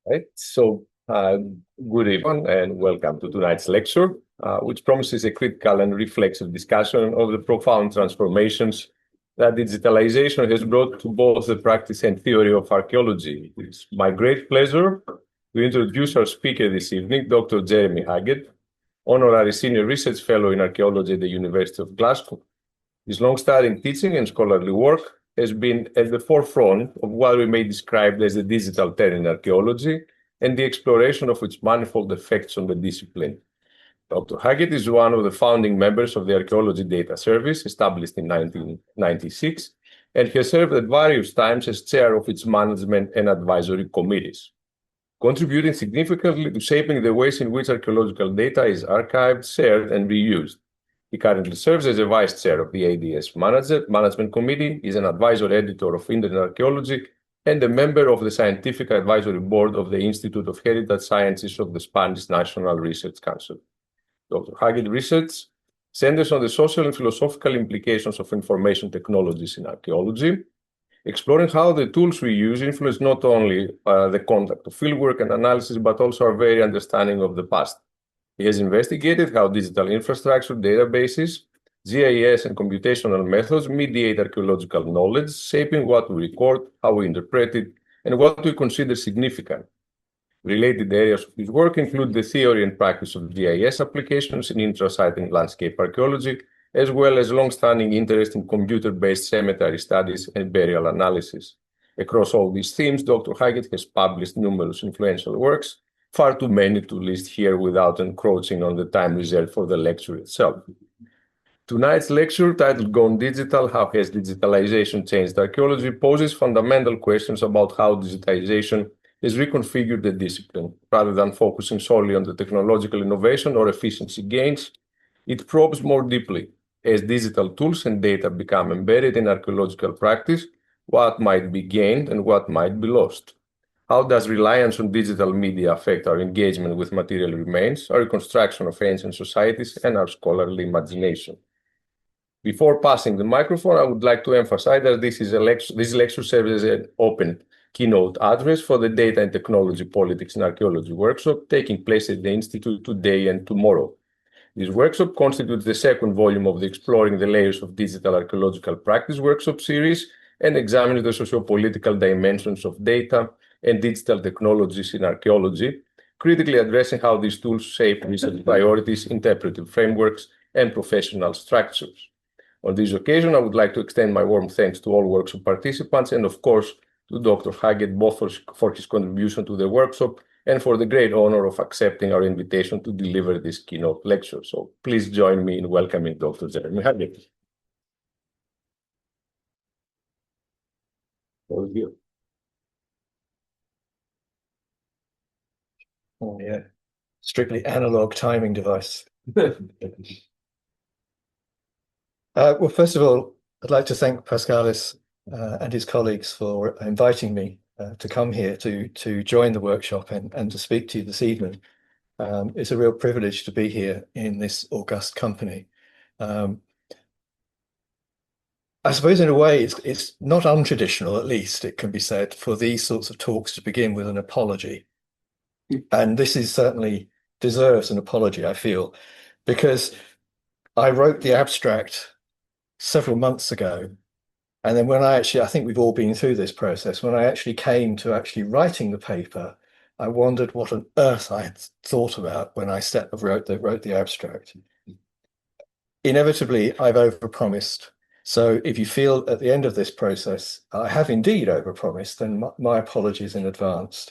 Right. Good evening and welcome to tonight's lecture, which promises a critical and reflexive discussion of the profound transformations that digitalization has brought to both the practice and theory of archaeology. It's my great pleasure to introduce our speaker this evening, Dr. Jeremy Huggett, Honorary Senior Research Fellow in Archaeology at the University of Glasgow. His long-standing teaching and scholarly work has been at the forefront of what we may describe as the digital turn in archaeology and the exploration of its manifold effects on the discipline. Dr. Huggett is one of the founding members of the Archaeology Data Service, established in 1996, and has served at various times as chair of its management and advisory committees, contributing significantly to shaping the ways in which archaeological data is archived, shared, and reused. He currently serves as a vice chair of the ADS Management Committee, is an advisor editor of Indian Archaeology, and a member of the Scientific Advisory Board of the Institute of Heritage Sciences of the Spanish National Research Council. Dr. Huggett's research centers on the social and philosophical implications of information technologies in archaeology, exploring how the tools we use influence not only the conduct of fieldwork and analysis, but also our very understanding of the past. He has investigated how digital infrastructure, databases, GIS, and computational methods mediate archaeological knowledge, shaping what we record, how we interpret it, and what we consider significant. Related areas of his work include the theory and practice of GIS applications in intra-site and landscape archaeology, as well as long-standing interest in computer-based cemetery studies and burial analysis. Across all these themes, Dr. Huggett has published numerous influential works, far too many to list here without encroaching on the time reserved for the lecture itself. Tonight's lecture, titled Gone Digital, How Has Digitalization Changed Archaeology, poses fundamental questions about how digitization has reconfigured the discipline. Rather than focusing solely on the technological innovation or efficiency gains, it probes more deeply. As digital tools and data become embedded in archaeological practice, what might be gained and what might be lost? How does reliance on digital media affect our engagement with material remains, our reconstruction of ancient societies, and our scholarly imagination? Before passing the microphone, I would like to emphasize that this lecture serves as an open keynote address for the Data and Technology Politics in Archaeology Workshop taking place at the Institute today and tomorrow. This workshop constitutes the second volume of the Exploring the Layers of Digital Archaeological Practice workshop series and examines the socio-political dimensions of data and digital technologies in archaeology, critically addressing how these tools shape research priorities, interpretive frameworks, and professional structures. On this occasion, I would like to extend my warm thanks to all workshop participants and, of course, to Dr. Huggett, both for his contribution to the workshop and for the great honor of accepting our invitation to deliver this keynote lecture. So please join me in welcoming Dr. Jeremy Huggett. Over here. Oh, yeah. Strictly analog timing device. Well, first of all, I'd like to thank Pascalis and his colleagues for inviting me to come here to join the workshop and to speak to you this evening. It's a real privilege to be here in this august company. I suppose in a way it's not untraditional, at least it can be said, for these sorts of talks to begin with an apology. And this is certainly deserves an apology, I feel, because I wrote the abstract several months ago. And then when I think we've all been through this process, when I actually came to actually writing the paper, I wondered what on earth I had thought about when I wrote the abstract. Inevitably, I've overpromised. So if you feel at the end of this process, I have indeed overpromised, then my apologies in advance.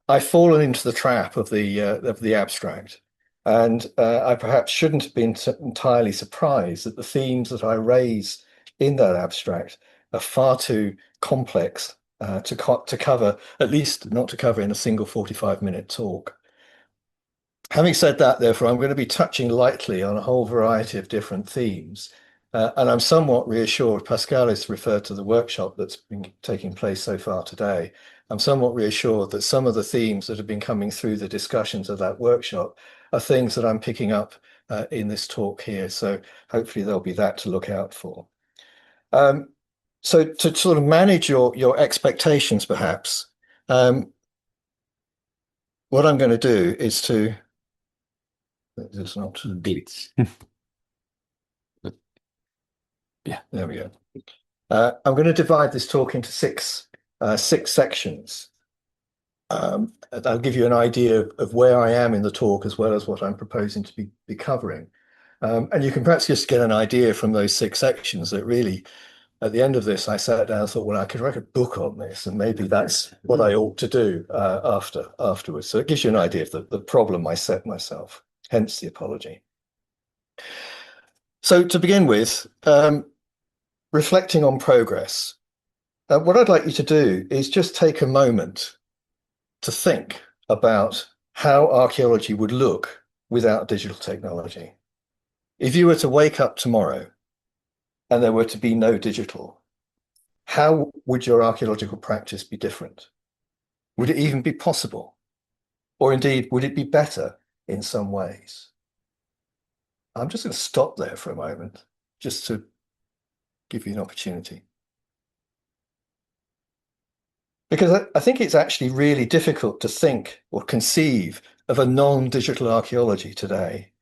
I've fallen into the trap of the abstract, and I perhaps shouldn't have been entirely surprised that the themes that I raise in that abstract are far too complex to cover, at least not to cover in a single 45-minute talk. Having said that, therefore, I'm going to be touching lightly on a whole variety of different themes, and I'm somewhat reassured. Pascalis referred to the workshop that's been taking place so far today. I'm somewhat reassured that some of the themes that have been coming through the discussions of that workshop are things that I'm picking up in this talk here. So hopefully there'll be that to look out for. So to sort of manage your expectations, perhaps, what I'm going to do is to, it's not glitch. Yeah, there we go. I'm going to divide this talk into six sections. I'll give you an idea of where I am in the talk as well as what I'm proposing to be covering. And you can perhaps just get an idea from those six sections that really, at the end of this, I sat down and thought, well, I could write a book on this, and maybe that's what I ought to do afterwards. So it gives you an idea of the problem I set myself, hence the apology. So to begin with, reflecting on progress. What I'd like you to do is just take a moment to think about how archaeology would look without digital technology. If you were to wake up tomorrow and there were to be no digital, how would your archaeological practice be different? Would it even be possible? Or indeed, would it be better in some ways? I'm just going to stop there for a moment, just to give you an opportunity. Because I think it's actually really difficult to think or conceive of a non-digital archaeology today.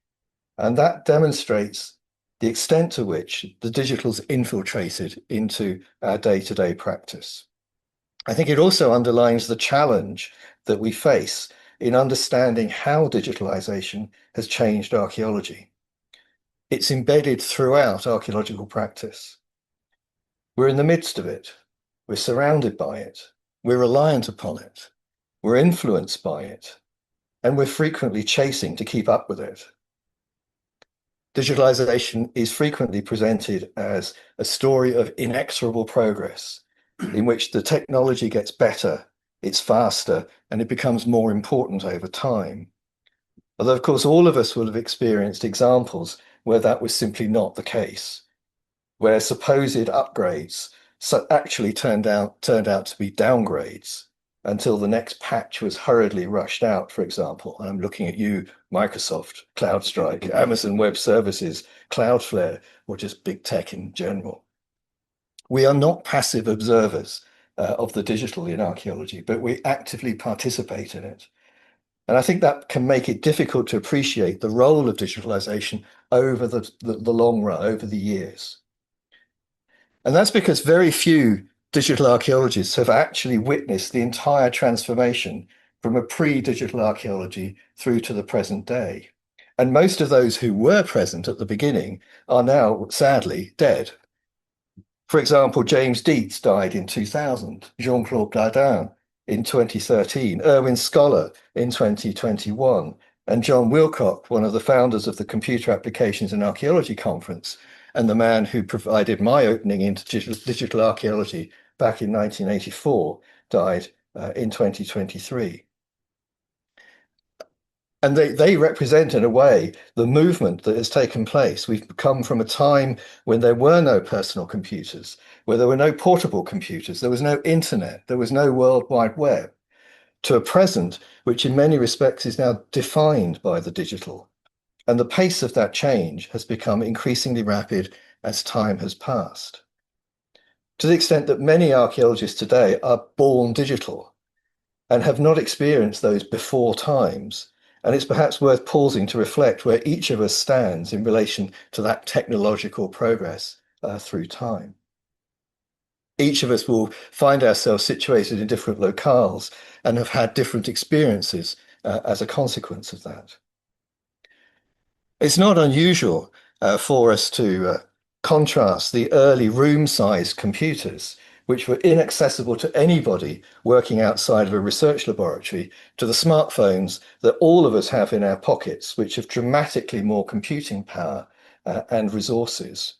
And that demonstrates the extent to which the digital's infiltrated into our day-to-day practice. I think it also underlines the challenge that we face in understanding how digitalization has changed archaeology. It's embedded throughout archaeological practice. We're in the midst of it. We're surrounded by it. We're reliant upon it. We're influenced by it. And we're frequently chasing to keep up with it. Digitalization is frequently presented as a story of inexorable progress, in which the technology gets better, it's faster, and it becomes more important over time. Although, of course, all of us will have experienced examples where that was simply not the case, where supposed upgrades actually turned out to be downgrades until the next patch was hurriedly rushed out, for example. And I'm looking at you, Microsoft, CloudStrike, Amazon Web Services, Cloudflare, or just big tech in general. We are not passive observers of the digital in archaeology, but we actively participate in it. And I think that can make it difficult to appreciate the role of digitalization over the long run, over the years. And that's because very few digital archaeologists have actually witnessed the entire transformation from a pre-digital archaeology through to the present day. And most of those who were present at the beginning are now, sadly, dead. For example, James Dietz died in 2000, Jean-Claude Gladin in 2013, Erwin Scholar in 2021, and John Wilcock, one of the founders of the Computer Applications in Archaeology Conference, and the man who provided my opening into digital archaeology back in 1984, died in 2023. And they represent, in a way, the movement that has taken place. We've come from a time when there were no personal computers, where there were no portable computers, there was no internet, there was no World Wide Web, to a present which in many respects is now defined by the digital. And the pace of that change has become increasingly rapid as time has passed. To the extent that many archaeologists today are born digital and have not experienced those before times. And it's perhaps worth pausing to reflect where each of us stands in relation to that technological progress through time. Each of us will find ourselves situated in different locales and have had different experiences as a consequence of that. It's not unusual for us to contrast the early room-sized computers, which were inaccessible to anybody working outside of a research laboratory, to the smartphones that all of us have in our pockets, which have dramatically more computing power and resources.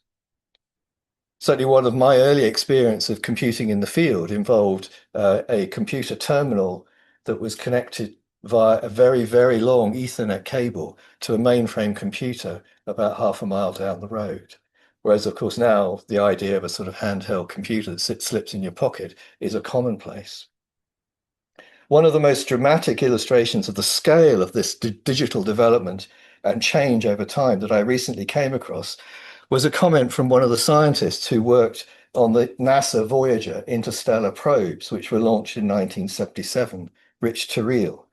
Certainly one of my early experience of computing in the field involved a computer terminal that was connected via a very, very long Ethernet cable to a mainframe computer about half a mile down the road. Whereas, of course, now the idea of a sort of handheld computer that slips in your pocket is a commonplace. One of the most dramatic illustrations of the scale of this digital development and change over time that I recently came across was a comment from one of the scientists who worked on the NASA Voyager interstellar probes, which were launched in 1977, Rich Terrell,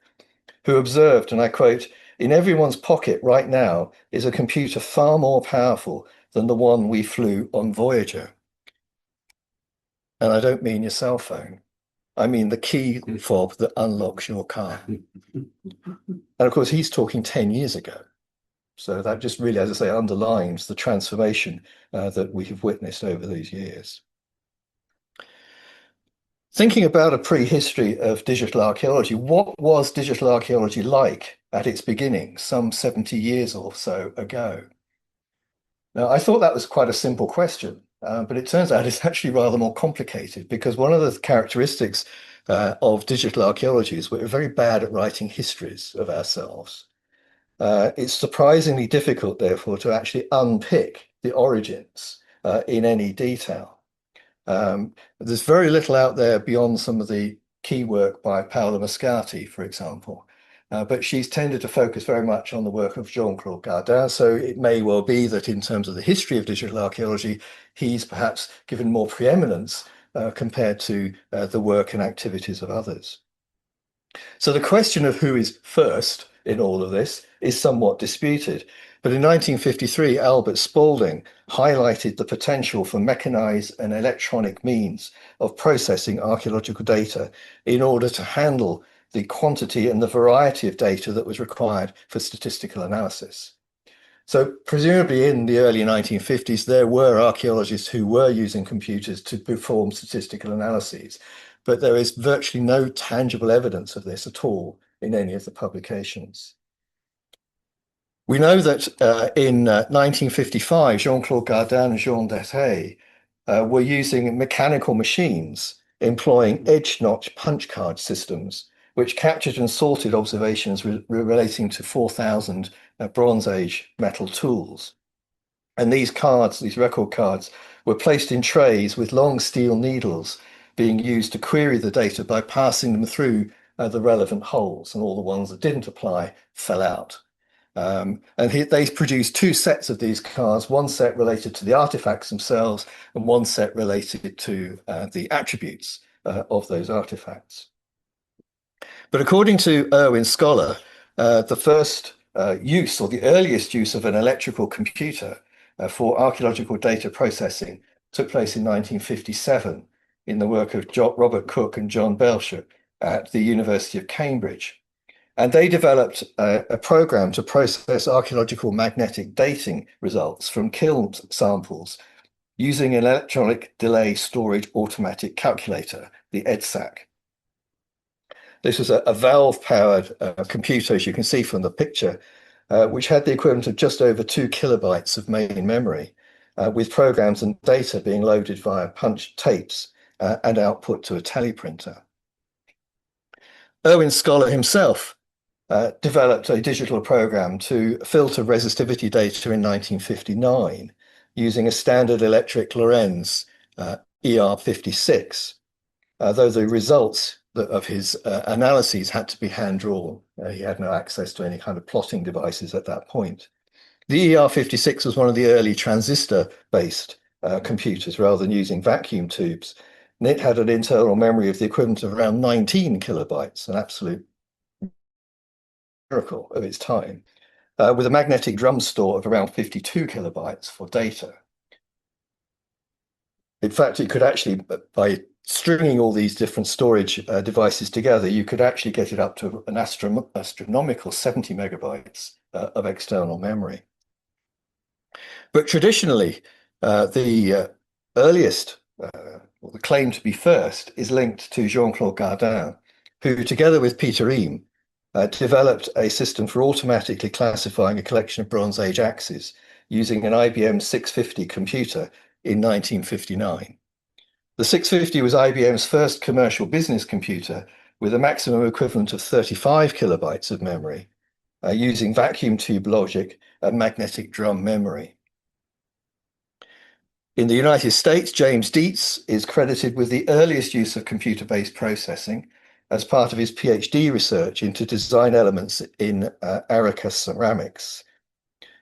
who observed, and I quote, "In everyone's pocket right now is a computer far more powerful than the one we flew on Voyager." And I don't mean your cell phone. I mean the key fob that unlocks your car. And of course, he's talking 10 years ago. So that just really, as I say, underlines the transformation that we have witnessed over these years. Thinking about a prehistory of digital archaeology, what was digital archaeology like at its beginning, some 70 years or so ago? Now, I thought that was quite a simple question, but it turns out it's actually rather more complicated, because one of the characteristics of digital archaeology is we're very bad at writing histories of ourselves. It's surprisingly difficult, therefore, to actually unpick the origins in any detail. There's very little out there beyond some of the key work by Paola Mascati, for example, but she's tended to focus very much on the work of Jean-Claude Gardin. So it may well be that in terms of the history of digital archaeology, he's perhaps given more preeminence compared to the work and activities of others. So the question of who is first in all of this is somewhat disputed. But in 1953, Albert Spalding highlighted the potential for mechanized and electronic means of processing archaeological data in order to handle the quantity and the variety of data that was required for statistical analysis. So presumably in the early 1950s, there were archaeologists who were using computers to perform statistical analyses, but there is virtually no tangible evidence of this at all in any of the publications. We know that in 1955, Jean-Claude Gardin and Jean Dehay were using mechanical machines employing edge-notch punch card systems, which captured and sorted observations relating to 4,000 Bronze Age metal tools. And these cards, these record cards, were placed in trays with long steel needles being used to query the data by passing them through the relevant holes, and all the ones that didn't apply fell out. And they produced two sets of these cards, one set related to the artifacts themselves and one set related to the attributes of those artifacts. But according to Erwin Scholar, the first use, or the earliest use, of an electrical computer for archaeological data processing took place in 1957 in the work of Robert Cook and John Belcher at the University of Cambridge. And they developed a program to process archaeological magnetic dating results from kiln samples using an electronic delay storage automatic calculator, the EDSAC. This was a valve-powered computer, as you can see from the picture, which had the equivalent of just over 2 kilobytes of main memory, with programs and data being loaded via punch tapes and output to a teleprinter. Erwin Scholar himself developed a digital program to filter resistivity data in 1959 using a standard electric Lorenz ER56, though the results of his analyses had to be hand-drawn. He had no access to any kind of plotting devices at that point. The ER56 was one of the early transistor-based computers rather than using vacuum tubes, and it had an internal memory of the equivalent of around 19 kilobytes, an absolute miracle of its time, with a magnetic drum store of around 52 kilobytes for data. In fact, it could actually, by stringing all these different storage devices together, you could actually get it up to an astronomical 70 megabytes of external memory. But traditionally, the earliest, or the claim to be first, is linked to Jean-Claude Gardin, who, together with Peter Eam, developed a system for automatically classifying a collection of Bronze Age axes using an IBM 650 computer in 1959. The 650 was IBM's first commercial business computer with a maximum equivalent of 35 kilobytes of memory, using vacuum tube logic and magnetic drum memory. In the United States, James Dietz is credited with the earliest use of computer-based processing as part of his PhD research into design elements in Arica ceramics.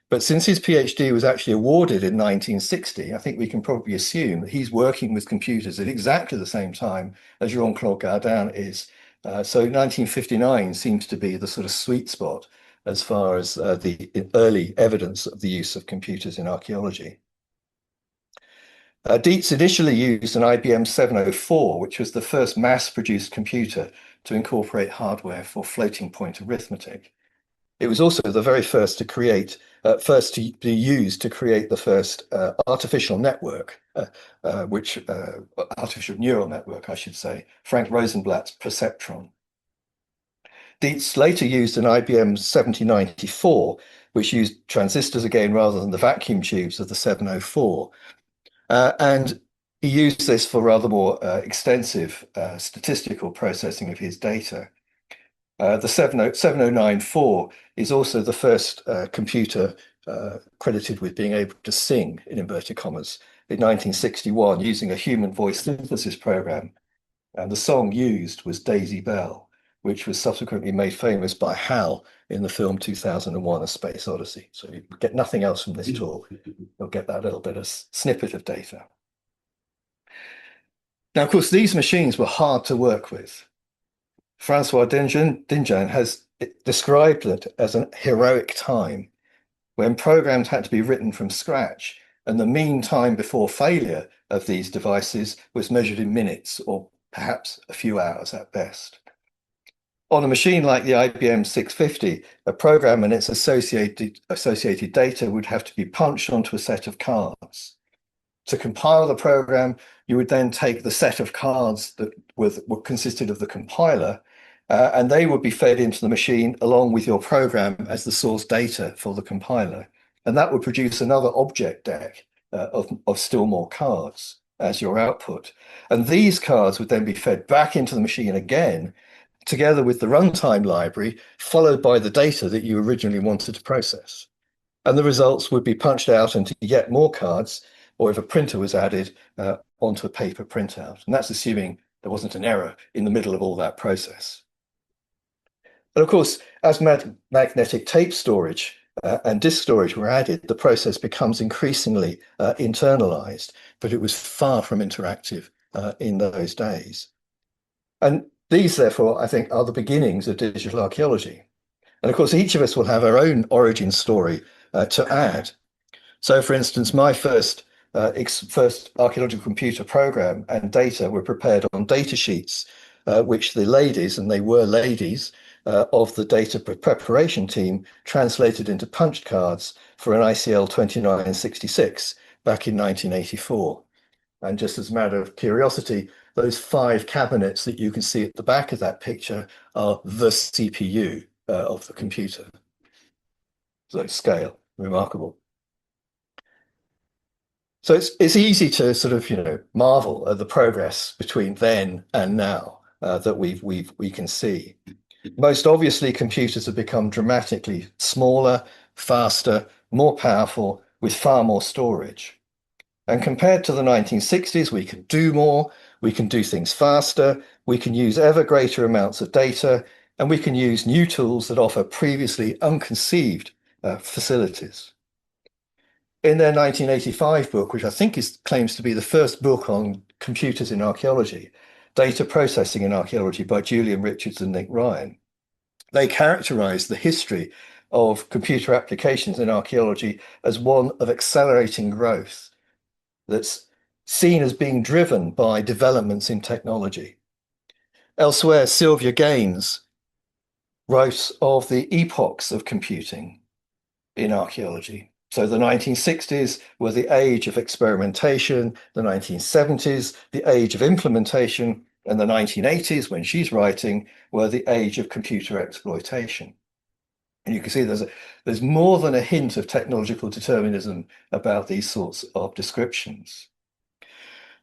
But since his PhD was actually awarded in 1960, I think we can probably assume that he's working with computers at exactly the same time as Jean-Claude Gardin is, So 1959 seems to be the sort of sweet spot as far as the early evidence of the use of computers in archaeology. Dietz initially used an IBM 704, which was the first mass-produced computer to incorporate hardware for floating point arithmetic. It was also the very first to be used to create the first artificial network, artificial neural network, I should say, Frank Rosenblatt's perceptron. Dietz later used an IBM 7094, which used transistors again rather than the vacuum tubes of the 704. And he used this for rather more extensive statistical processing of his data. The 7094 is also the first computer credited with being able to sing, in inverted commas, in 1961 using a human voice synthesis program. And the song used was Daisy Bell, which was subsequently made famous by Hal in the film 2001: A Space Odyssey. So you get nothing else from this talk. You'll get that little bit of snippet of data. Now, of course, these machines were hard to work with. Francois Dinjan has described it as an heroic time when programs had to be written from scratch, and the mean time before failure of these devices was measured in minutes or perhaps a few hours at best. On a machine like the IBM 650, a program and its associated data would have to be punched onto a set of cards. To compile the program, you would then take the set of cards that were consisted of the compiler, and they would be fed into the machine along with your program as the source data for the compiler. And that would produce another object deck of still more cards as your output. And these cards would then be fed back into the machine again, together with the runtime library, followed by the data that you originally wanted to process. And the results would be punched out into yet more cards, or if a printer was added, onto a paper printout. And that's assuming there wasn't an error in the middle of all that process. And of course, as magnetic tape storage and disk storage were added, the process becomes increasingly internalized, but it was far from interactive in those days. And these, therefore, I think, are the beginnings of digital archaeology. And of course, each of us will have our own origin story to add. So, for instance, my first archaeological computer program and data were prepared on data sheets, which the ladies, and they were ladies, of the data preparation team translated into punched cards for an ICL 2966 back in 1984. And just as a matter of curiosity, those 5 cabinets that you can see at the back of that picture are the CPU of the computer. So scale, remarkable. So it's easy to sort of marvel at the progress between then and now that we can see. Most obviously, computers have become dramatically smaller, faster, more powerful, with far more storage. And compared to the 1960s, we can do more, we can do things faster, we can use ever greater amounts of data, and we can use new tools that offer previously unconceived facilities. In their 1985 book, which I think claims to be the first book on computers in archaeology, Data Processing in Archaeology by Julian Richards and Nick Ryan, they characterize the history of computer applications in archaeology as one of accelerating growth that's seen as being driven by developments in technology. Elsewhere, Sylvia Gaines wrote of the epochs of computing in archaeology. So the 1960s were the age of experimentation, the 1970s, the age of implementation, and the 1980s, when she's writing, were the age of computer exploitation. And you can see there's more than a hint of technological determinism about these sorts of descriptions.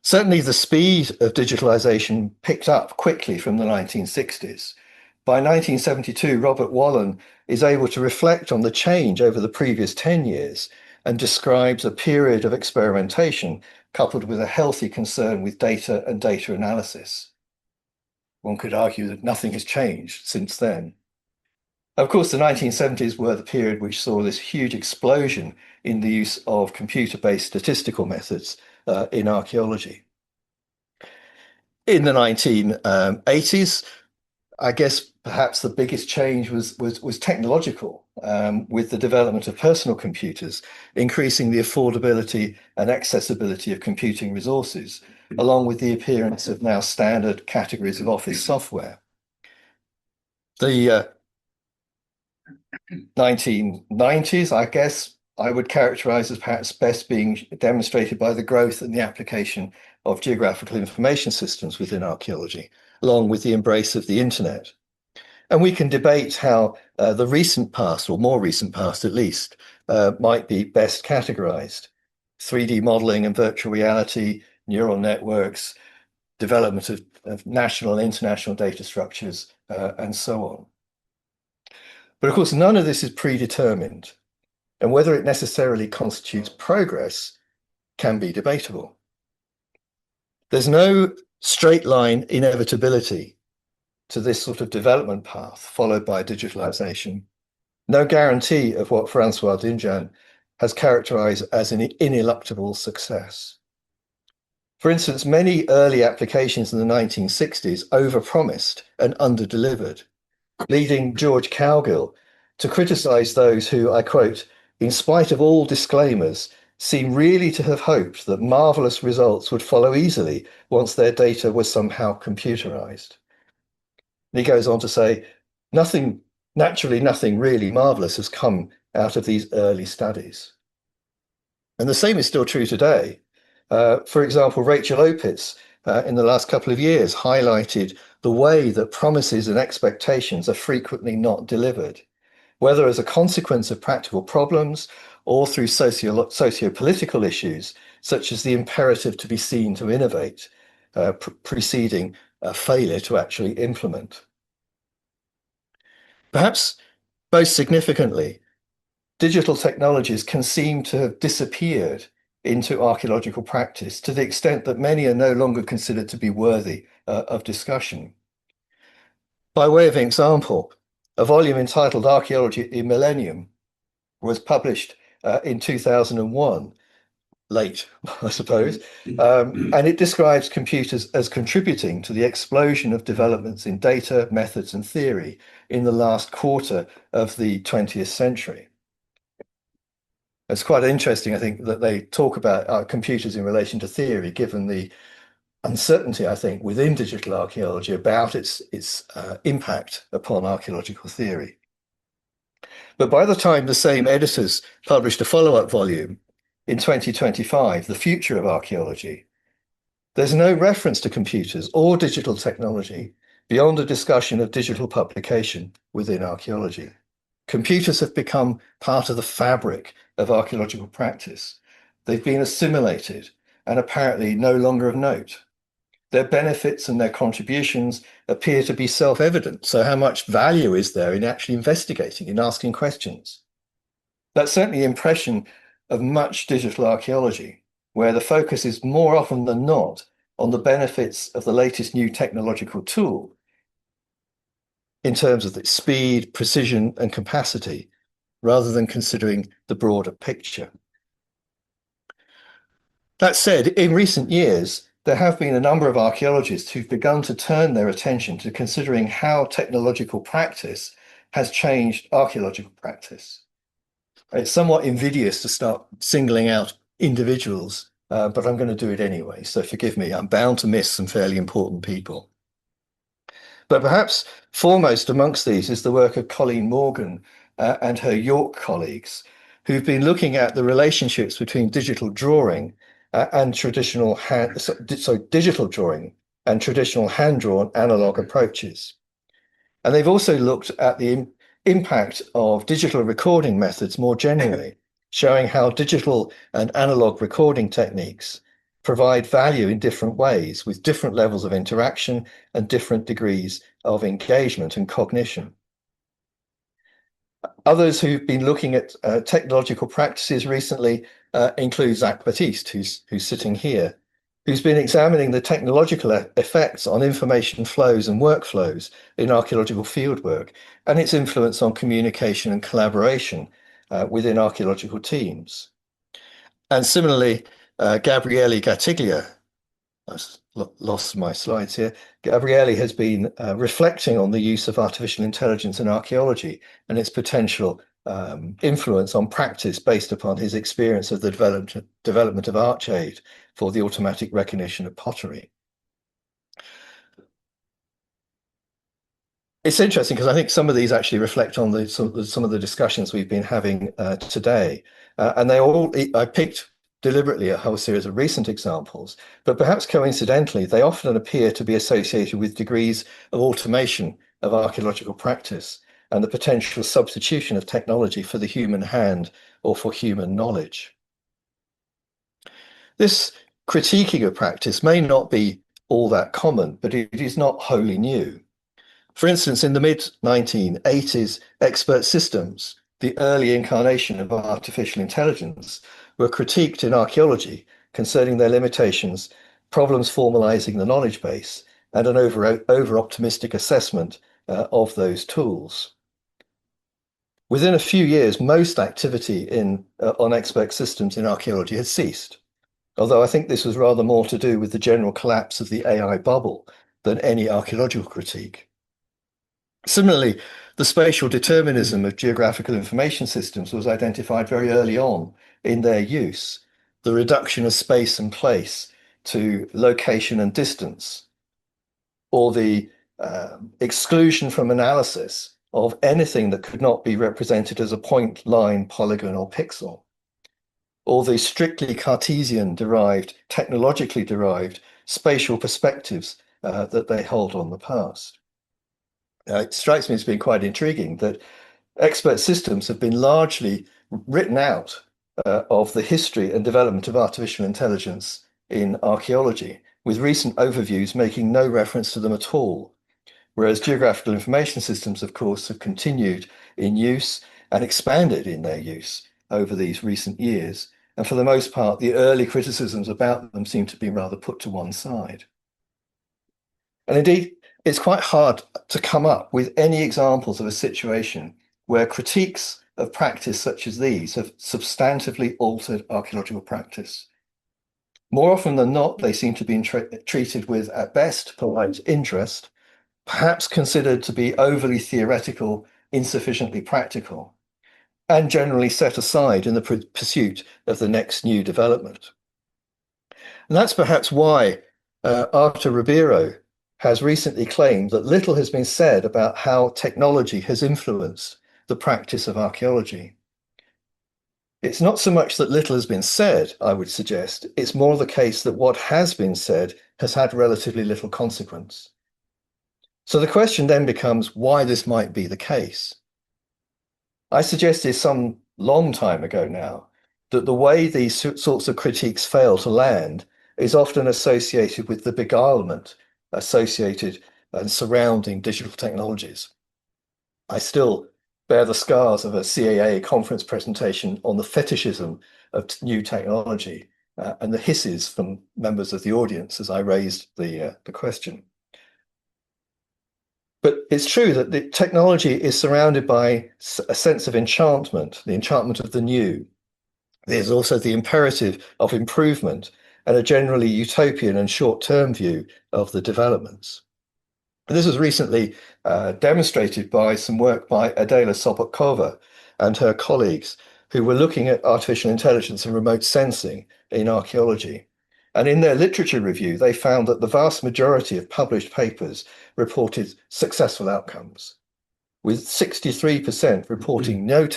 Certainly the speed of digitalization picked up quickly from the 1960s. By 1972, Robert Wallen is able to reflect on the change over the previous 10 years and describes a period of experimentation coupled with a healthy concern with data and data analysis. One could argue that nothing has changed since then. Of course, the 1970s were the period which saw this huge explosion in the use of computer-based statistical methods in archaeology. In the 1980s, I guess perhaps the biggest change was technological, with the development of personal computers, increasing the affordability and accessibility of computing resources, along with the appearance of now standard categories of office software. The 1990s, I guess, I would characterize as perhaps best being demonstrated by the growth and the application of geographical information systems within archaeology, along with the embrace of the internet. And we can debate how the recent past, or more recent past at least, might be best categorized. 3D modeling and virtual reality, neural networks, development of national and international data structures, and so on. But of course, none of this is predetermined, and whether it necessarily constitutes progress can be debatable. There's no straight line inevitability to this sort of development path followed by digitalization. No guarantee of what Francois Dinjan has characterized as an ineluctable success. For instance, many early applications in the 1960s overpromised and underdelivered, leading George Cowgill to criticize those who, I quote, in spite of all disclaimers, seem really to have hoped that marvelous results would follow easily once their data was somehow computerized. And he goes on to say, naturally, nothing really marvelous has come out of these early studies. And the same is still true today. For example, Rachel Opitz, in the last couple of years, highlighted the way that promises and expectations are frequently not delivered, whether as a consequence of practical problems or through socio-political issues, such as the imperative to be seen to innovate, preceding a failure to actually implement. Perhaps most significantly, digital technologies can seem to have disappeared into archaeological practice to the extent that many are no longer considered to be worthy of discussion. By way of example, a volume entitled Archaeology in Millennium was published in 2001, late, I suppose, and it describes computers as contributing to the explosion of developments in data, methods, and theory in the last quarter of the 20th century. It's quite interesting, I think, that they talk about computers in relation to theory, given the uncertainty, I think, within digital archaeology about its impact upon archaeological theory. But by the time the same editors published a follow-up volume in 2025, The Future of Archaeology, there's no reference to computers or digital technology beyond a discussion of digital publication within archaeology. Computers have become part of the fabric of archaeological practice. They've been assimilated and apparently no longer of note. Their benefits and their contributions appear to be self-evident. So how much value is there in actually investigating, in asking questions? That's certainly the impression of much digital archaeology, where the focus is more often than not on the benefits of the latest new technological tool in terms of its speed, precision, and capacity, rather than considering the broader picture. That said, in recent years, there have been a number of archaeologists who've begun to turn their attention to considering how technological practice has changed archaeological practice. It's somewhat invidious to start singling out individuals, but I'm going to do it anyway, so forgive me. I'm bound to miss some fairly important people. But perhaps foremost amongst these is the work of Colleen Morgan and her York colleagues, who've been looking at the relationships between digital drawing and digital drawing and traditional hand-drawn analog approaches. And they've also looked at the impact of digital recording methods more generally, showing how digital and analog recording techniques provide value in different ways with different levels of interaction and different degrees of engagement and cognition. Others who've been looking at technological practices recently include Zach Batiste, who's sitting here, who's been examining the technological effects on information flows and workflows in archaeological fieldwork and its influence on communication and collaboration within archaeological teams. And similarly, Gabriele Gattiglia, lost my slides here. Gabriele has been reflecting on the use of artificial intelligence in archaeology and its potential influence on practice based upon his experience of the development of ArchAid for the automatic recognition of pottery. It's interesting because I think some of these actually reflect on some of the discussions we've been having today. And I picked deliberately a whole series of recent examples, but perhaps coincidentally, they often appear to be associated with degrees of automation of archaeological practice and the potential substitution of technology for the human hand or for human knowledge. This critiquing of practice may not be all that common, but it is not wholly new. For instance, in the mid-1980s, expert systems, the early incarnation of artificial intelligence, were critiqued in archaeology concerning their limitations, problems formalizing the knowledge base, and an over-optimistic assessment of those tools. Within a few years, most activity on expert systems in archaeology had ceased, although I think this was rather more to do with the general collapse of the AI bubble than any archaeological critique. Similarly, the spatial determinism of geographical information systems was identified very early on in their use, the reduction of space and place to location and distance, or the exclusion from analysis of anything that could not be represented as a point, line, polygon, or pixel, or the strictly Cartesian-derived, technologically derived spatial perspectives that they hold on the past. It strikes me as being quite intriguing that expert systems have been largely written out of the history and development of artificial intelligence in archaeology, with recent overviews making no reference to them at all. Whereas geographical information systems, of course, have continued in use and expanded in their use over these recent years. And for the most part, the early criticisms about them seem to be rather put to one side. And indeed, it's quite hard to come up with any examples of a situation where critiques of practice such as these have substantively altered archaeological practice. More often than not, they seem to be treated with, at best, polite interest, perhaps considered to be overly theoretical, insufficiently practical, and generally set aside in the pursuit of the next new development. And that's perhaps why Arthur Ribeiro has recently claimed that little has been said about how technology has influenced the practice of archaeology. It's not so much that little has been said, I would suggest, it's more the case that what has been said has had relatively little consequence. So the question then becomes why this might be the case. I suggested some long time ago now that the way these sorts of critiques fail to land is often associated with the beguilement associated and surrounding digital technologies. I still bear the scars of a CAA conference presentation on the fetishism of new technology and the hisses from members of the audience as I raised the question. But it's true that the technology is surrounded by a sense of enchantment, the enchantment of the new. There's also the imperative of improvement and a generally utopian and short-term view of the developments. And this was recently demonstrated by some work by Adela Sobotkova and her colleagues who were looking at artificial intelligence and remote sensing in archaeology. And in their literature review, they found that the vast majority of published papers reported successful outcomes, with 63% reporting no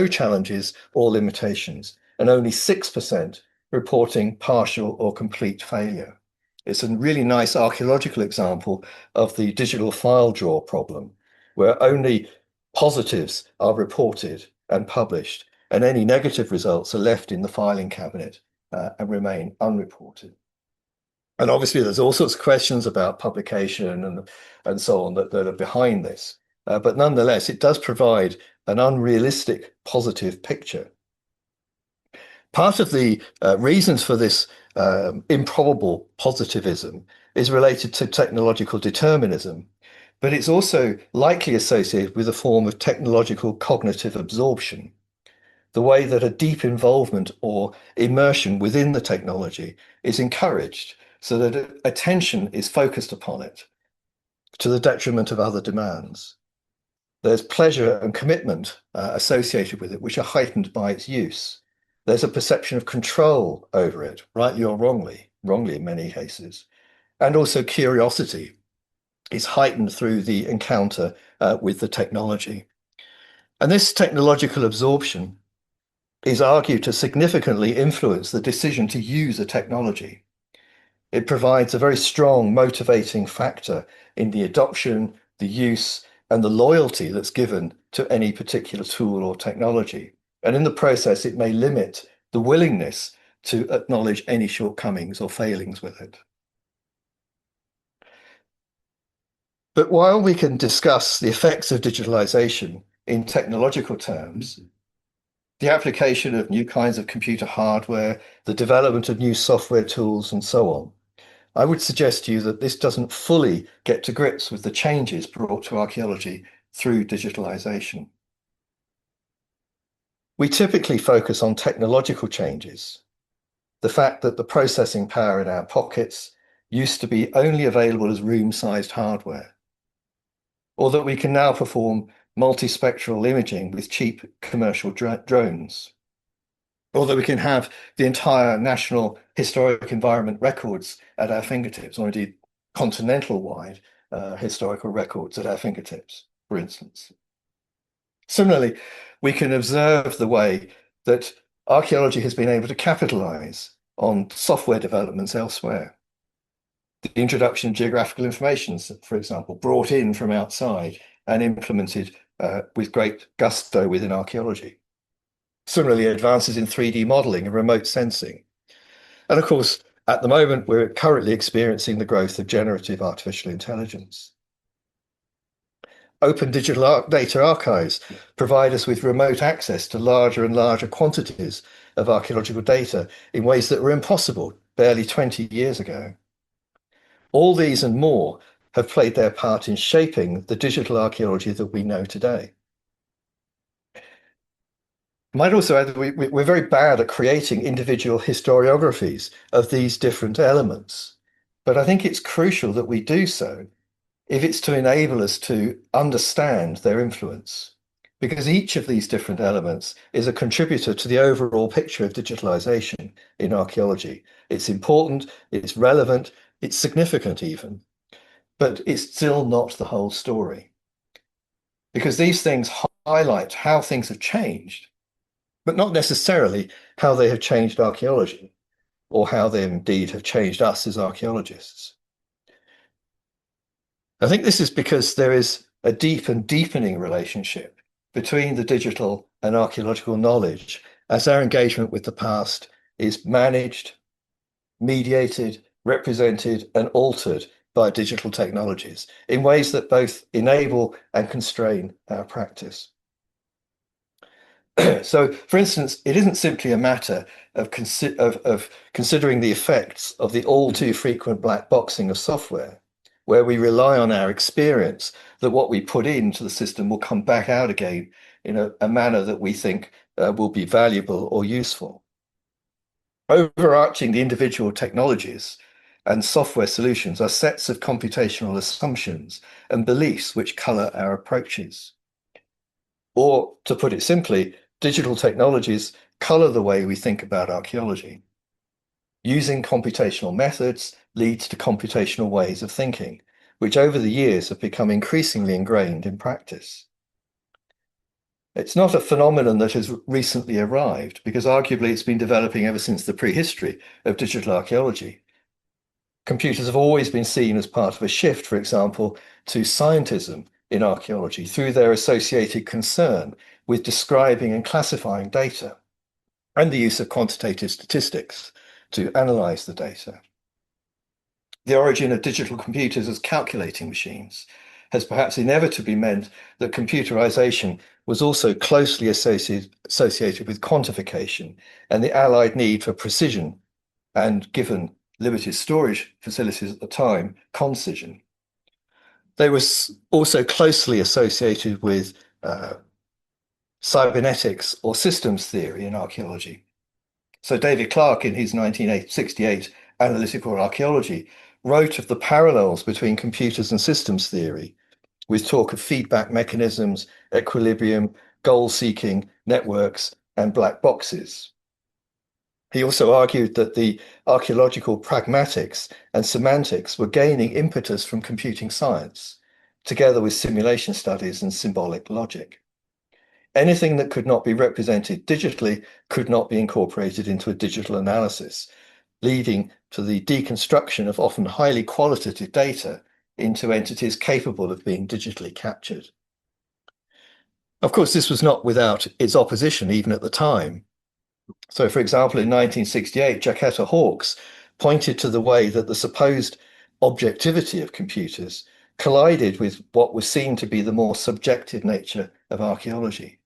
challenges or limitations, and only 6% reporting partial or complete failure. It's a really nice archaeological example of the digital file drawer problem, where only positives are reported and published, and any negative results are left in the filing cabinet and remain unreported. And obviously, there's all sorts of questions about publication and so on that are behind this. But nonetheless, it does provide an unrealistic positive picture. Part of the reasons for this improbable positivism is related to technological determinism, but it's also likely associated with a form of technological cognitive absorption, the way that a deep involvement or immersion within the technology is encouraged so that attention is focused upon it to the detriment of other demands. There's pleasure and commitment associated with it, which are heightened by its use. There's a perception of control over it, rightly or wrongly in many cases. And also curiosity is heightened through the encounter with the technology. And this technological absorption is argued to significantly influence the decision to use a technology. It provides a very strong motivating factor in the adoption, the use, and the loyalty that's given to any particular tool or technology. And in the process, it may limit the willingness to acknowledge any shortcomings or failings with it. But while we can discuss the effects of digitalization in technological terms, the application of new kinds of computer hardware, the development of new software tools, and so on, I would suggest to you that this doesn't fully get to grips with the changes brought to archaeology through digitalization. We typically focus on technological changes, the fact that the processing power in our pockets used to be only available as room-sized hardware, or that we can now perform multispectral imaging with cheap commercial drones, or that we can have the entire national historic environment records at our fingertips, or indeed continental-wide historical records at our fingertips, for instance. Similarly, we can observe the way that archaeology has been able to capitalize on software developments elsewhere. The introduction of geographical information, for example, brought in from outside and implemented with great gusto within archaeology. Similarly, advances in 3D modeling and remote sensing. And of course, at the moment, we're currently experiencing the growth of generative artificial intelligence. Open digital data archives provide us with remote access to larger and larger quantities of archaeological data in ways that were impossible barely 20 years ago. All these and more have played their part in shaping the digital archaeology that we know today. I might also add that we're very bad at creating individual historiographies of these different elements, but I think it's crucial that we do so if it's to enable us to understand their influence, because each of these different elements is a contributor to the overall picture of digitalization in archaeology. It's important, it's relevant, it's significant even, but it's still not the whole story, because these things highlight how things have changed, but not necessarily how they have changed archaeology, or how they indeed have changed us as archaeologists. I think this is because there is a deep and deepening relationship between the digital and archaeological knowledge as our engagement with the past is managed, mediated, represented, and altered by digital technologies in ways that both enable and constrain our practice. So, for instance, it isn't simply a matter of considering the effects of the all too frequent black boxing of software, where we rely on our experience that what we put into the system will come back out again in a manner that we think will be valuable or useful. Overarching the individual technologies and software solutions are sets of computational assumptions and beliefs which color our approaches. Or, to put it simply, digital technologies color the way we think about archaeology. Using computational methods leads to computational ways of thinking, which over the years have become increasingly ingrained in practice. It's not a phenomenon that has recently arrived, because arguably it's been developing ever since the prehistory of digital archaeology. Computers have always been seen as part of a shift, for example, to scientism in archaeology through their associated concern with describing and classifying data, and the use of quantitative statistics to analyze the data. The origin of digital computers as calculating machines has perhaps inevitably meant that computerization was also closely associated with quantification and the allied need for precision, and given limited storage facilities at the time, concision. They were also closely associated with cybernetics or systems theory in archaeology. So David Clarke, in his 1968 analytical archaeology, wrote of the parallels between computers and systems theory, with talk of feedback mechanisms, equilibrium, goal-seeking, networks, and black boxes. He also argued that the archaeological pragmatics and semantics were gaining impetus from computing science, together with simulation studies and symbolic logic. Anything that could not be represented digitally could not be incorporated into a digital analysis, leading to the deconstruction of often highly qualitative data into entities capable of being digitally captured. Of course, this was not without its opposition even at the time. So, for example, in 1968, Jacquetta Hawkes pointed to the way that the supposed objectivity of computers collided with what was seen to be the more subjective nature of archaeology.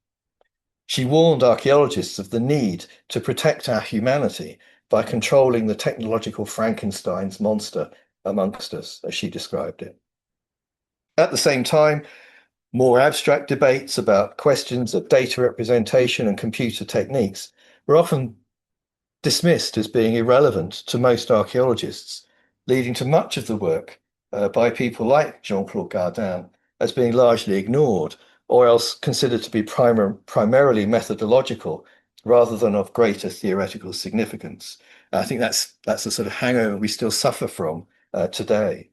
She warned archaeologists of the need to protect our humanity by controlling the technological Frankenstein's monster amongst us, as she described it. At the same time, more abstract debates about questions of data representation and computer techniques were often dismissed as being irrelevant to most archaeologists, leading to much of the work by people like Jean-Claude Gardin as being largely ignored, or else considered to be primarily methodological rather than of greater theoretical significance. I think that's a sort of hangover we still suffer from today.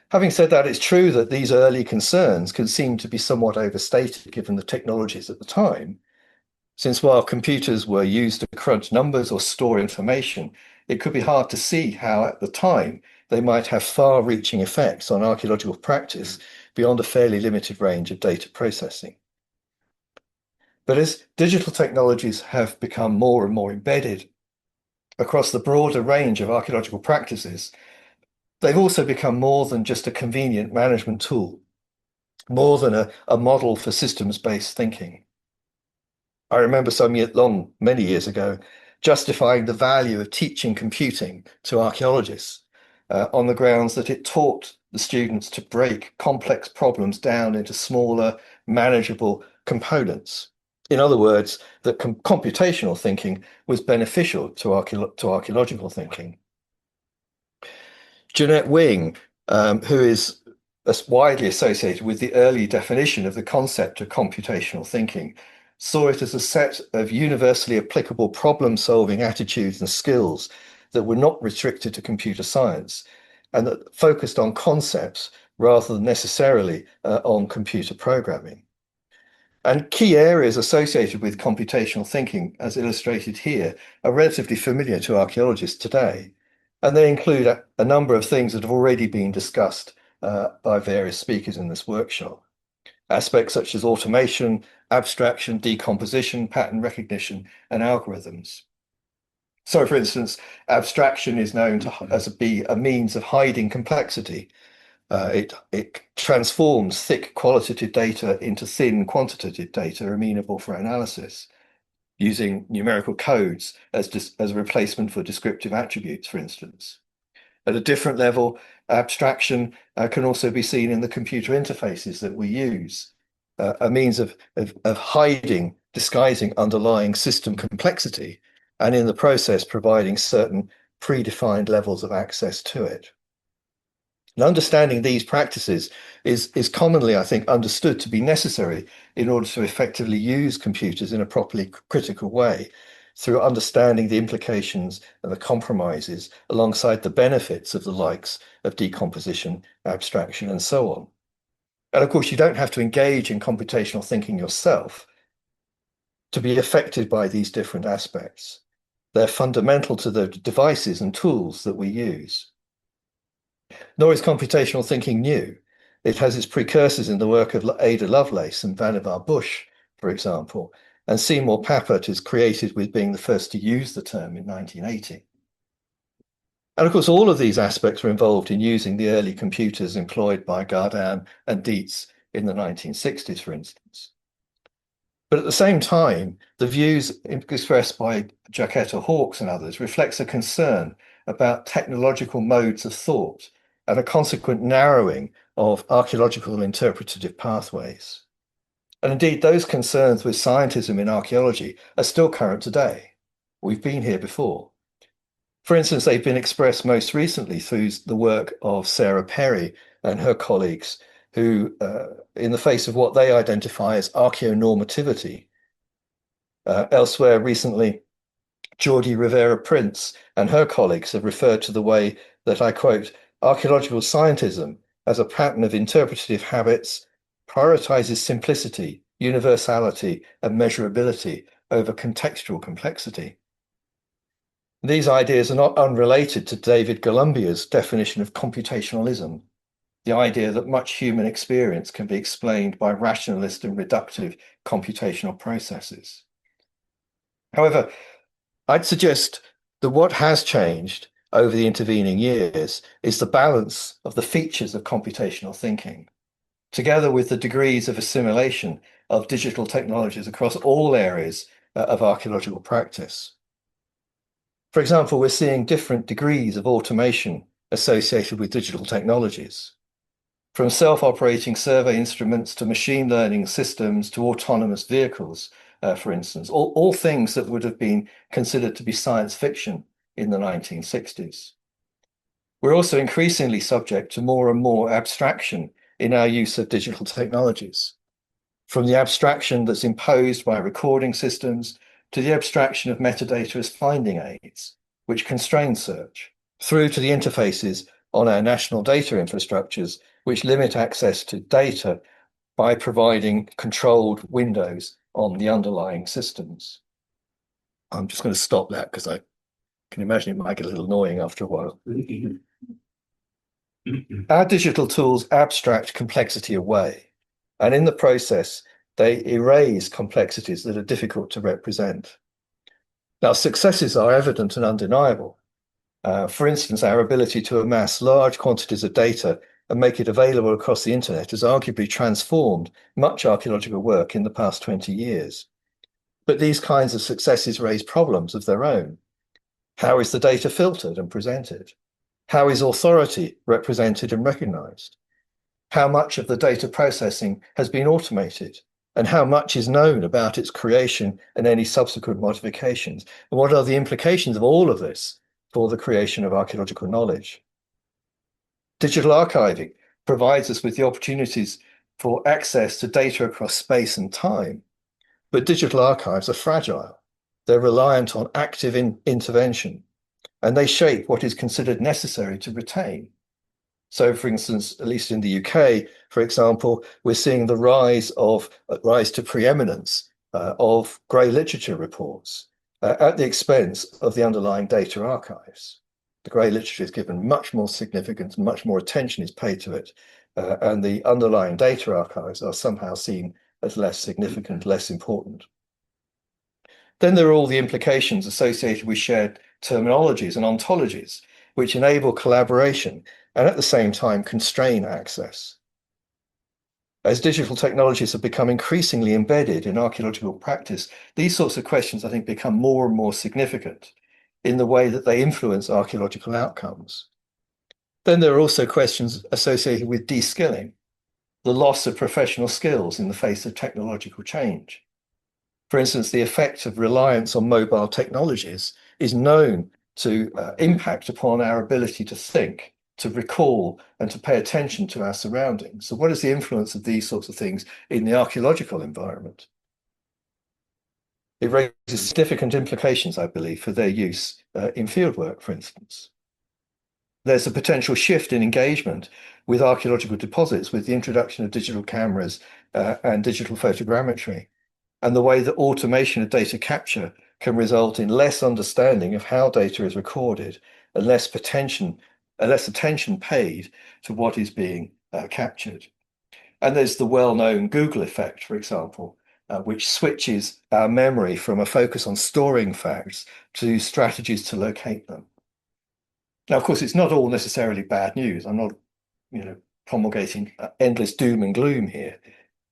Having said that, it's true that these early concerns can seem to be somewhat overstated given the technologies at the time, since while computers were used to crunch numbers or store information, it could be hard to see how at the time they might have far-reaching effects on archaeological practice beyond a fairly limited range of data processing. But as digital technologies have become more and more embedded across the broader range of archaeological practices, they've also become more than just a convenient management tool, more than a model for systems-based thinking. I remember many years ago, justifying the value of teaching computing to archaeologists on the grounds that it taught the students to break complex problems down into smaller, manageable components. In other words, that computational thinking was beneficial to archaeological thinking. Jeanette Wing, who is widely associated with the early definition of the concept of computational thinking, saw it as a set of universally applicable problem-solving attitudes and skills that were not restricted to computer science and that focused on concepts rather than necessarily on computer programming. And key areas associated with computational thinking, as illustrated here, are relatively familiar to archaeologists today. And they include a number of things that have already been discussed by various speakers in this workshop. Aspects such as automation, abstraction, decomposition, pattern recognition, and algorithms. So, for instance, abstraction is known as a means of hiding complexity. It transforms thick qualitative data into thin quantitative data amenable for analysis, using numerical codes as a replacement for descriptive attributes, for instance. At a different level, abstraction can also be seen in the computer interfaces that we use, a means of hiding, disguising underlying system complexity, and in the process providing certain predefined levels of access to it. And understanding these practices is commonly, I think, understood to be necessary in order to effectively use computers in a properly critical way, through understanding the implications and the compromises alongside the benefits of the likes of decomposition, abstraction, and so on. And of course, you don't have to engage in computational thinking yourself to be affected by these different aspects. They're fundamental to the devices and tools that we use. Nor is computational thinking new. It has its precursors in the work of Ada Lovelace and Vannevar Bush, for example, and Seymour Papert is credited with being the first to use the term in 1980. And of course, all of these aspects were involved in using the early computers employed by Gardin and Dietz in the 1960s, for instance. But at the same time, the views expressed by Jacquetta Hawkes and others reflects a concern about technological modes of thought and a consequent narrowing of archaeological interpretative pathways. And indeed, those concerns with scientism in archaeology are still current today. We've been here before. For instance, they've been expressed most recently through the work of Sarah Perry and her colleagues, who, in the face of what they identify as archaeonormativity, elsewhere recently, Geordie Rivera Prince and her colleagues have referred to the way that, I quote, archaeological scientism as a pattern of interpretative habits prioritizes simplicity, universality, and measurability over contextual complexity. These ideas are not unrelated to David Golumbia's definition of computationalism, the idea that much human experience can be explained by rationalist and reductive computational processes. However, I'd suggest that what has changed over the intervening years is the balance of the features of computational thinking, together with the degrees of assimilation of digital technologies across all areas of archaeological practice. For example, we're seeing different degrees of automation associated with digital technologies, from self-operating survey instruments to machine learning systems to autonomous vehicles, for instance, all things that would have been considered to be science fiction in the 1960s. We're also increasingly subject to more and more abstraction in our use of digital technologies, from the abstraction that's imposed by recording systems to the abstraction of metadata as finding aids, which constrain search, through to the interfaces on our national data infrastructures, which limit access to data by providing controlled windows on the underlying systems. I'm just going to stop that because I can imagine it might get a little annoying after a while. Our digital tools abstract complexity away, and in the process, they erase complexities that are difficult to represent. Now, successes are evident and undeniable. For instance, our ability to amass large quantities of data and make it available across the internet has arguably transformed much archaeological work in the past 20 years. But these kinds of successes raise problems of their own. How is the data filtered and presented? How is authority represented and recognized? How much of the data processing has been automated? And how much is known about its creation and any subsequent modifications? And what are the implications of all of this for the creation of archaeological knowledge? Digital archiving provides us with the opportunities for access to data across space and time, but digital archives are fragile. They're reliant on active intervention, and they shape what is considered necessary to retain. So, for instance, at least in the UK, for example, we're seeing the rise to preeminence of grey literature reports at the expense of the underlying data archives. The grey literature is given much more significance, much more attention is paid to it, and the underlying data archives are somehow seen as less significant, less important. Then there are all the implications associated with shared terminologies and ontologies, which enable collaboration and at the same time constrain access. As digital technologies have become increasingly embedded in archaeological practice, these sorts of questions, I think, become more and more significant in the way that they influence archaeological outcomes. Then there are also questions associated with de-skilling, the loss of professional skills in the face of technological change. For instance, the effect of reliance on mobile technologies is known to impact upon our ability to think, to recall, and to pay attention to our surroundings. So what is the influence of these sorts of things in the archaeological environment? It raises significant implications, I believe, for their use in fieldwork, for instance. There's a potential shift in engagement with archaeological deposits with the introduction of digital cameras and digital photogrammetry, and the way that automation of data capture can result in less understanding of how data is recorded and less attention paid to what is being captured. And there's the well-known Google effect, for example, which switches our memory from a focus on storing facts to strategies to locate them. Now, of course, it's not all necessarily bad news. I'm not, promulgating endless doom and gloom here,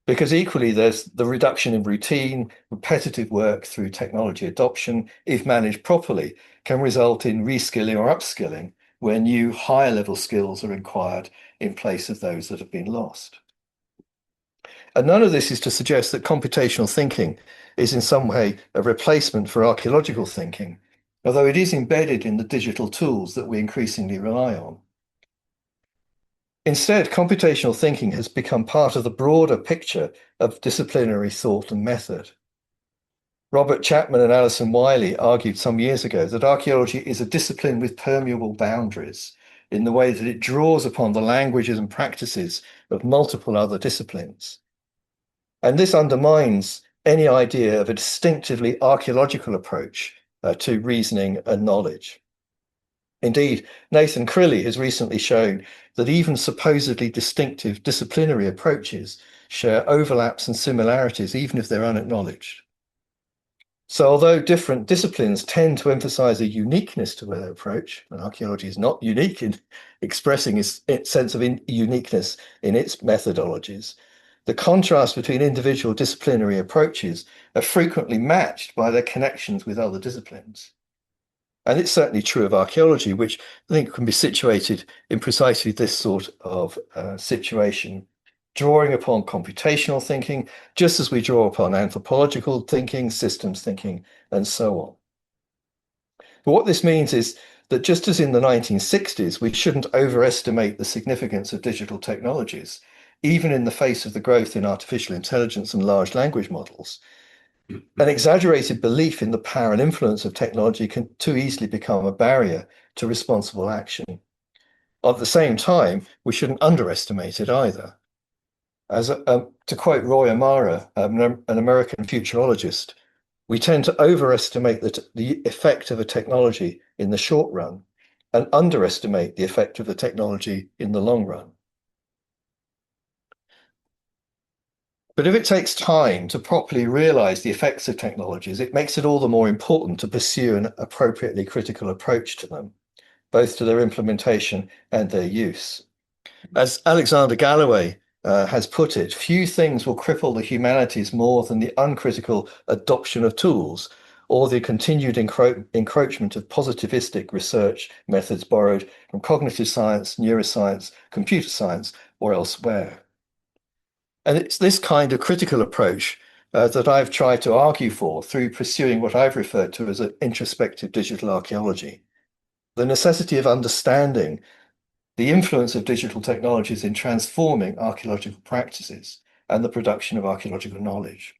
because equally there's the reduction in routine, repetitive work through technology adoption, if managed properly, can result in reskilling or upskilling where new higher level skills are required in place of those that have been lost. And none of this is to suggest that computational thinking is in some way a replacement for archaeological thinking. although it is embedded in the digital tools that we increasingly rely on. Instead, computational thinking has become part of the broader picture of disciplinary thought and method. Robert Chapman and Alison Wiley argued some years ago that archaeology is a discipline with permeable boundaries in the way that it draws upon the languages and practices of multiple other disciplines. And this undermines any idea of a distinctively archaeological approach to reasoning and knowledge. Indeed, Nathan Crilly has recently shown that even supposedly distinctive disciplinary approaches share overlaps and similarities, even if they're unacknowledged. So although different disciplines tend to emphasize a uniqueness to their approach, and archaeology is not unique in expressing its sense of uniqueness in its methodologies, the contrast between individual disciplinary approaches are frequently matched by their connections with other disciplines. And it's certainly true of archaeology, which I think can be situated in precisely this sort of situation, drawing upon computational thinking, just as we draw upon anthropological thinking, systems thinking, and so on. But what this means is that just as in the 1960s, we shouldn't overestimate the significance of digital technologies, even in the face of the growth in artificial intelligence and large language models. An exaggerated belief in the power and influence of technology can too easily become a barrier to responsible action. At the same time, we shouldn't underestimate it either. To quote Roy Amara, an American futurologist, we tend to overestimate the effect of a technology in the short run and underestimate the effect of the technology in the long run. But if it takes time to properly realize the effects of technologies, it makes it all the more important to pursue an appropriately critical approach to them, both to their implementation and their use. As Alexander Galloway has put it, few things will cripple the humanities more than the uncritical adoption of tools or the continued encroachment of positivistic research methods borrowed from cognitive science, neuroscience, computer science, or elsewhere. And it's this kind of critical approach that I've tried to argue for through pursuing what I've referred to as an introspective digital archaeology. The necessity of understanding the influence of digital technologies in transforming archaeological practices and the production of archaeological knowledge.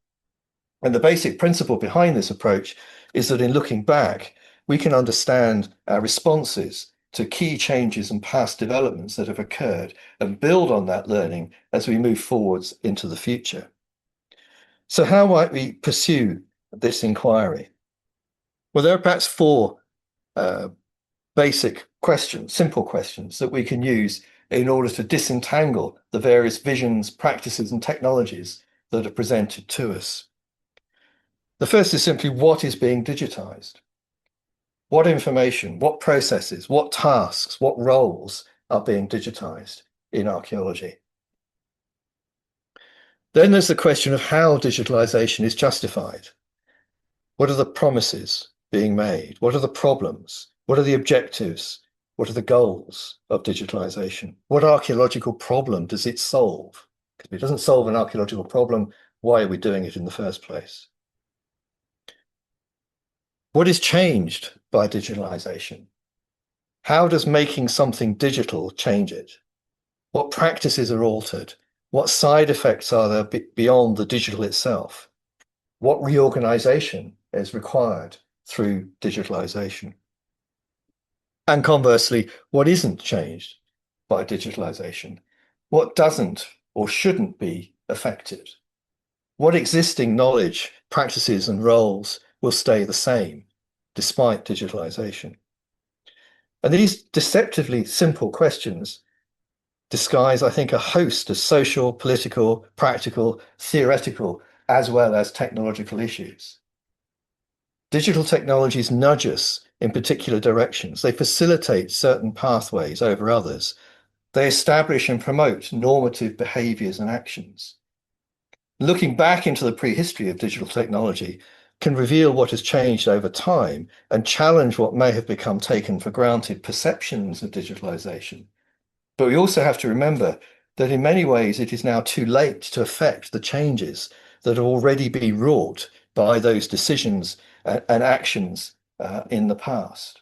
And the basic principle behind this approach is that in looking back, we can understand our responses to key changes and past developments that have occurred and build on that learning as we move forwards into the future. So how might we pursue this inquiry? Well, there are perhaps four basic questions, simple questions that we can use in order to disentangle the various visions, practices, and technologies that are presented to us. The first is simply, what is being digitized? What information, what processes, what tasks, what roles are being digitized in archaeology? Then there's the question of how digitalization is justified. What are the promises being made? What are the problems? What are the objectives? What are the goals of digitalization? What archaeological problem does it solve? Because if it doesn't solve an archaeological problem, why are we doing it in the first place? What is changed by digitalization? How does making something digital change it? What practices are altered? What side effects are there beyond the digital itself? What reorganization is required through digitalization? And conversely, what isn't changed by digitalization? What doesn't or shouldn't be affected? What existing knowledge, practices, and roles will stay the same despite digitalization? And these deceptively simple questions disguise, I think, a host of social, political, practical, theoretical, as well as technological issues. Digital technologies nudge us in particular directions. They facilitate certain pathways over others. They establish and promote normative behaviors and actions. Looking back into the prehistory of digital technology can reveal what has changed over time and challenge what may have become taken for granted perceptions of digitalization. But we also have to remember that in many ways it is now too late to affect the changes that have already been wrought by those decisions and actions in the past.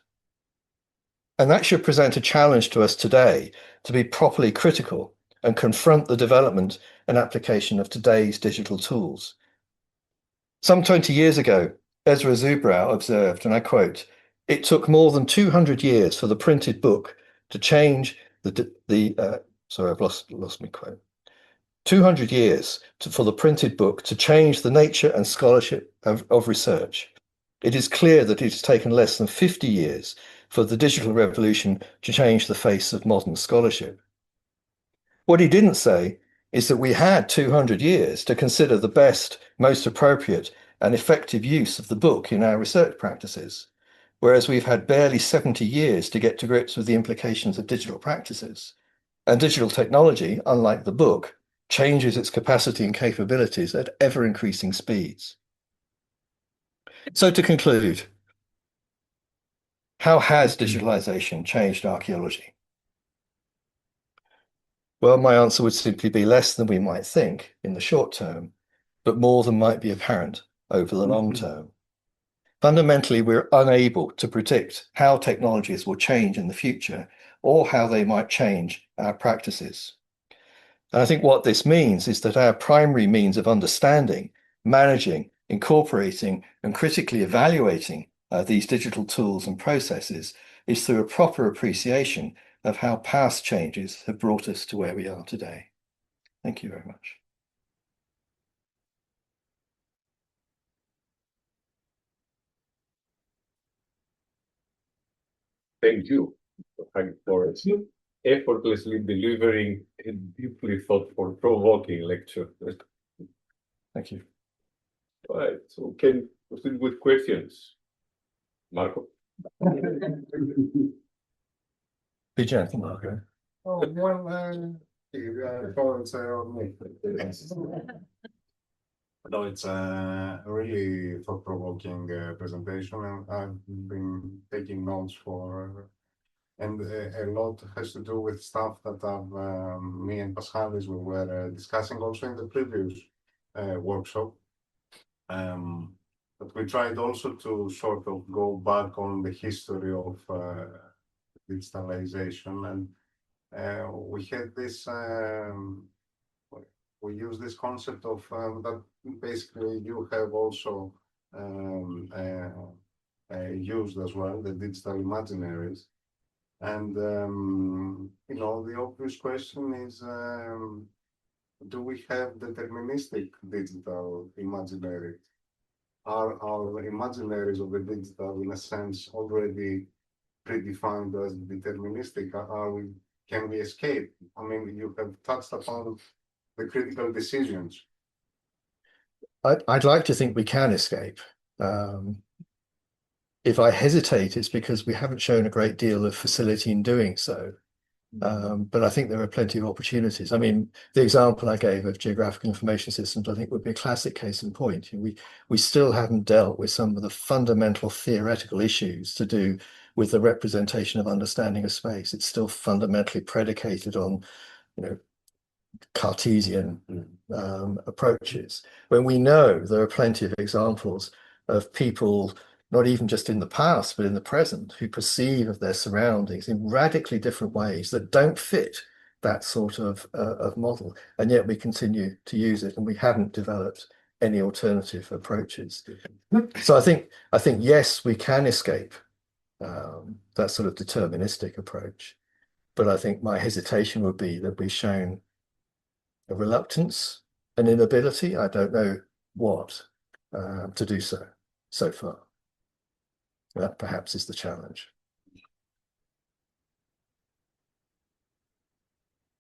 And that should present a challenge to us today to be properly critical and confront the development and application of today's digital tools. Some 20 years ago, Ezra Zubrau observed, and I quote, "It took more than 200 years for the printed book to change sorry, I've lost my quote. 200 years for the printed book to change the nature and scholarship of research. It is clear that it has taken less than 50 years for the digital revolution to change the face of modern scholarship." What he didn't say is that we had 200 years to consider the best, most appropriate and effective use of the book in our research practices, whereas we've had barely 70 years to get to grips with the implications of digital practices. And digital technology, unlike the book, changes its capacity and capabilities at ever-increasing speeds. So to conclude, how has digitalization changed archaeology? Well, my answer would simply be less than we might think in the short term, but more than might be apparent over the long term. Fundamentally, we're unable to predict how technologies will change in the future or how they might change our practices. And I think what this means is that our primary means of understanding, managing, incorporating, and critically evaluating these digital tools and processes is through a proper appreciation of how past changes have brought us to where we are today. Thank you very much. Thank you for effortlessly delivering a deeply thought-provoking lecture. Thank you. All right, so can proceed with questions. Marco? Be Marco. Oh, one comments on me. No, it's a really thought-provoking presentation, and I've been taking notes for, and a lot has to do with stuff that me and Paschalis we were discussing also in the previous workshop. But we tried also to sort of go back on the history of digitalization, and we had this. We use this concept of that basically you have also used as well, the digital imaginaries. And the obvious question is, do we have deterministic digital imaginaries? Are our imaginaries of the digital, in a sense, already predefined as deterministic? Can we escape? I mean, you have touched upon the critical decisions. I'd like to think we can escape. If I hesitate, it's because we haven't shown a great deal of facility in doing so. But I think there are plenty of opportunities. I mean, the example I gave of geographical information systems, I think would be a classic case in point. We still haven't dealt with some of the fundamental theoretical issues to do with the representation of understanding of space. It's still fundamentally predicated on, Cartesian approaches, when we know there are plenty of examples of people, not even just in the past, but in the present, who perceive of their surroundings in radically different ways that don't fit that sort of model. And yet we continue to use it, and we haven't developed any alternative approaches. So I think, yes, we can escape that sort of deterministic approach. But I think my hesitation would be that we've shown a reluctance, an inability, I don't know what, to do so far. That perhaps is the challenge.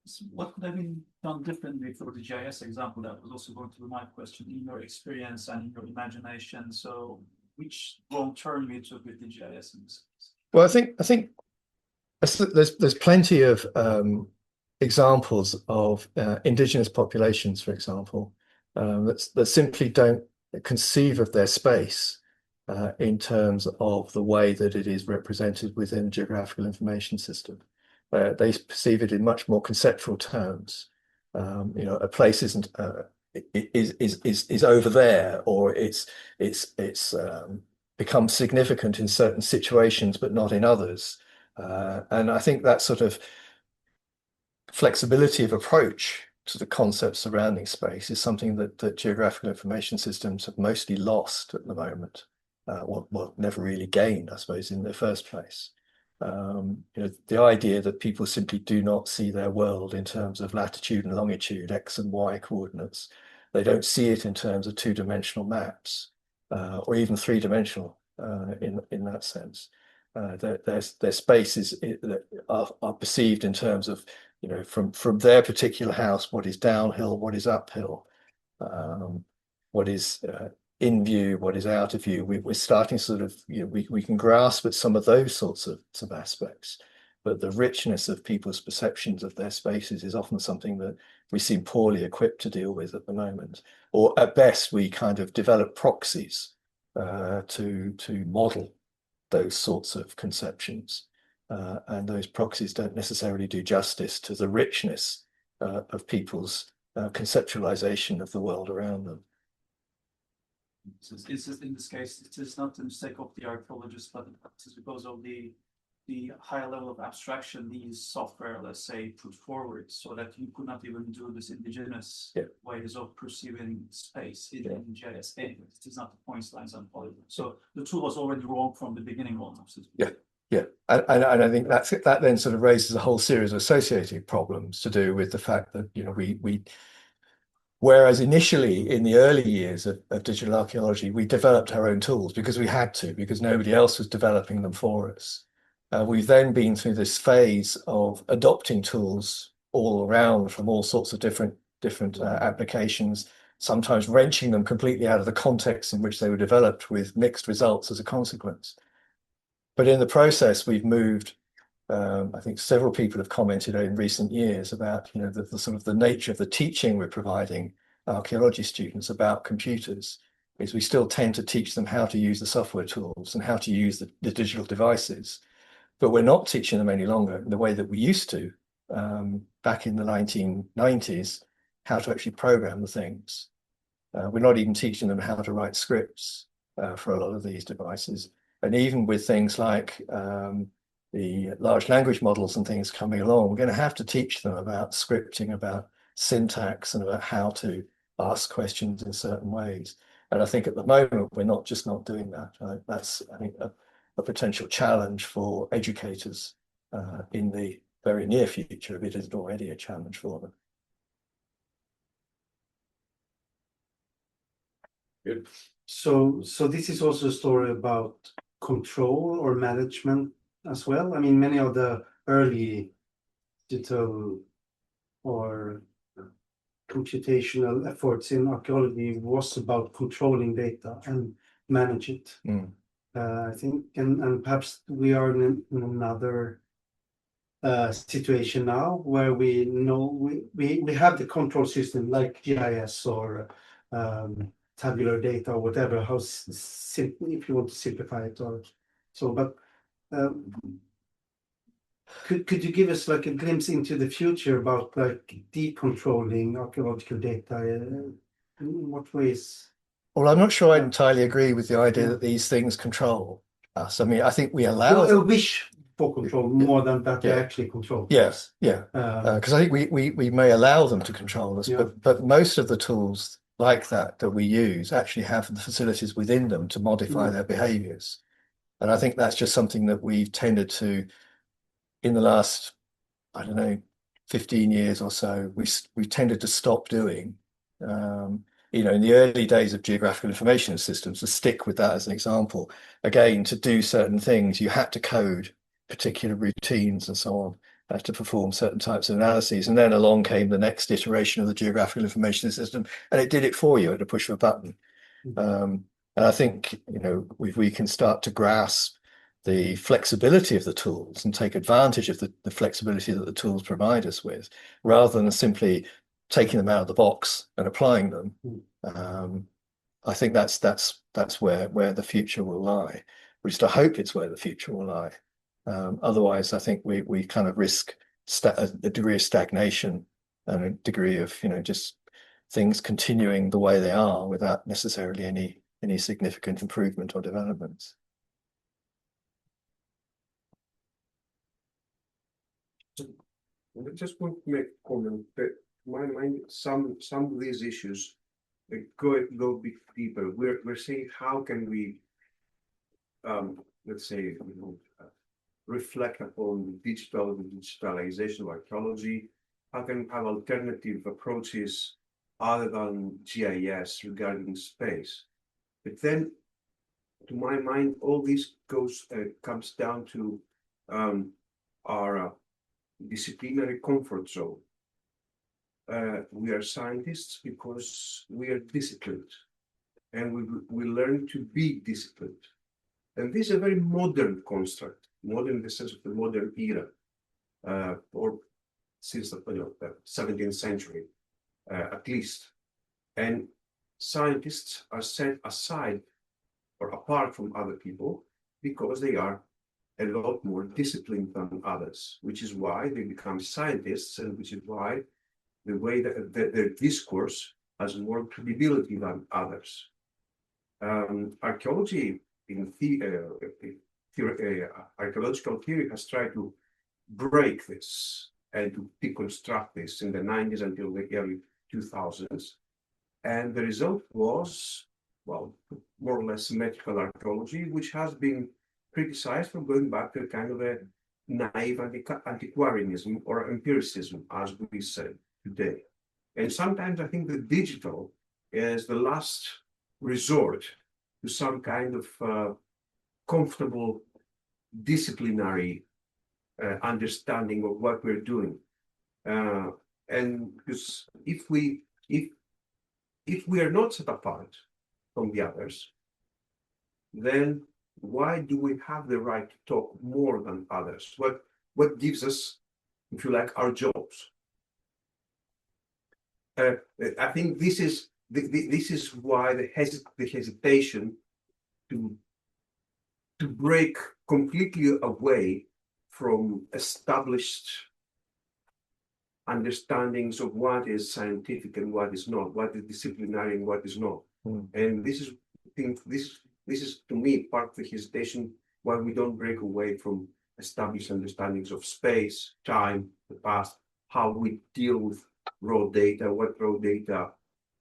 So what could have been done differently for the GIS example? That was also going to be my question, in your experience and in your imagination. So which wrong turn you took with the GIS in this case? Well, I think there's plenty of examples of indigenous populations, for example, that simply don't conceive of their space in terms of the way that it is represented within a geographical information system. They perceive it in much more conceptual terms. A place isn't is over there, or it's become significant in certain situations, but not in others. And I think that sort of flexibility of approach to the concepts surrounding space is something that geographical information systems have mostly lost at the moment. Well, never really gained, I suppose, in the first place. The idea that people simply do not see their world in terms of latitude and longitude, X and Y coordinates. They don't see it in terms of two-dimensional maps, or even three-dimensional in that sense. Their spaces are perceived in terms of, from their particular house, what is downhill, what is uphill, what is in view, what is out of view. We're starting sort of, we can grasp at some of those sorts of aspects, but the richness of people's perceptions of their spaces is often something that we seem poorly equipped to deal with at the moment. Or at best, we kind of develop proxies to model those sorts of conceptions. And those proxies don't necessarily do justice to the richness of people's conceptualization of the world around them. It's just in this case, it is not the mistake of the archaeologist, but it's because of the high level of abstraction these software, let's say, put forward, so that you could not even do this indigenous ways of perceiving space in GIS. Anyway, it is not the points, lines, and polygons. So the tool was already wrong from the beginning almost. Yeah, and I think that then sort of raises a whole series of associated problems to do with the fact that we whereas initially in the early years of digital archaeology, we developed our own tools because we had to, because nobody else was developing them for us. We've then been through this phase of adopting tools all around from all sorts of different applications, sometimes wrenching them completely out of the context in which they were developed with mixed results as a consequence. But in the process, we've moved. I think several people have commented in recent years about the sort of the nature of the teaching we're providing archaeology students about computers. Is we still tend to teach them how to use the software tools and how to use the digital devices, but we're not teaching them any longer in the way that we used to back in the 1990s how to actually program the things. We're not even teaching them how to write scripts for a lot of these devices, and even with things like the large language models and things coming along, we're going to have to teach them about scripting, about syntax, and about how to ask questions in certain ways. And I think at the moment, we're not doing that. That's, I think, a potential challenge for educators in the very near future, if it isn't already a challenge for them. Good. So this is also a story about control or management as well. I mean, many of the early digital or computational efforts in archaeology was about controlling data and manage it. I think, and perhaps we are in another situation now where we know we have the control system like GIS or tabular data or whatever, how simple, if you want to simplify it or so, but could you give us like a glimpse into the future about like decontrolling archaeological data? In what ways? Well, I'm not sure I entirely agree with the idea that these things control us. I mean, I think we allow a wish for control more than that they actually control. Yes, because I think we may allow them to control us, but most of the tools like that we use actually have the facilities within them to modify their behaviors. And I think that's just something that we've tended to, in the last, I don't know, 15 years or so, we tended to stop doing. In the early days of geographical information systems, to stick with that as an example, again, to do certain things, you had to code particular routines and so on to perform certain types of analyses. And then along came the next iteration of the geographical information system, and it did it for you at a push of a button. And I think, if we can start to grasp the flexibility of the tools and take advantage of the flexibility that the tools provide us with, rather than simply taking them out of the box and applying them, I think that's where the future will lie. We just hope it's where the future will lie. Otherwise, I think we kind of risk a degree of stagnation and a degree of just things continuing the way they are without necessarily any any significant improvement or developments. I just want to make a comment that, to my mind, some of these issues go a bit deeper. We're saying, how can we, let's say, reflect upon the digitalization of archaeology? How can we have alternative approaches other than GIS regarding space? But then, to my mind, all this comes down to our disciplinary comfort zone. We are scientists because we are disciplined, and we learn to be disciplined. And this is a very modern construct, modern in the sense of the modern era, or since the 17th century, at least. And scientists are set aside or apart from other people because they are a lot more disciplined than others, which is why they become scientists, and which is why the way that their discourse has more credibility than others. Archaeology archaeological theory has tried to break this and to deconstruct this in the 90s until the early 2000s. And the result was, well, more or less symmetrical archaeology, which has been criticized for going back to a kind of a naive antiquarianism or empiricism, as we say today. And sometimes I think the digital is the last resort to some kind of comfortable disciplinary understanding of what we're doing. And because if we are not set apart from the others, then why do we have the right to talk more than others? What gives us, if you like, our jobs? I think this is why the hesitation to break completely away from established understandings of what is scientific and what is not, what is disciplinary and what is not. And this is to me part of the hesitation why we don't break away from established understandings of space, time, the past, how we deal with raw data, what raw data,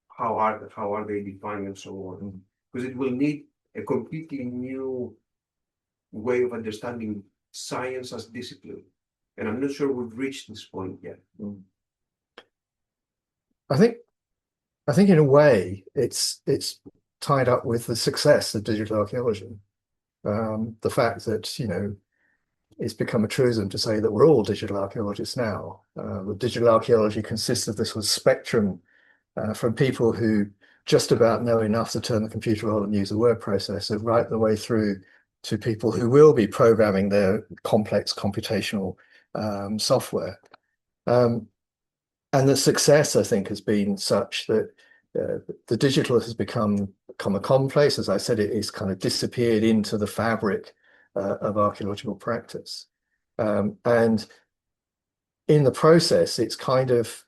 how are they defined, and so on. Because it will need a completely new way of understanding science as discipline. And I'm not sure we've reached this point yet. I think in a way it's tied up with the success of digital archaeology. The fact that, you know, it's become a truism to say that we're all digital archaeologists now. The digital archaeology consists of this sort of spectrum from people who just about know enough to turn the computer on and use a word processor, right the way through to people who will be programming their complex computational software. And the success, I think, has been such that the digital has become a commonplace. As I said, it's kind of disappeared into the fabric of archaeological practice. And in the process, it's kind of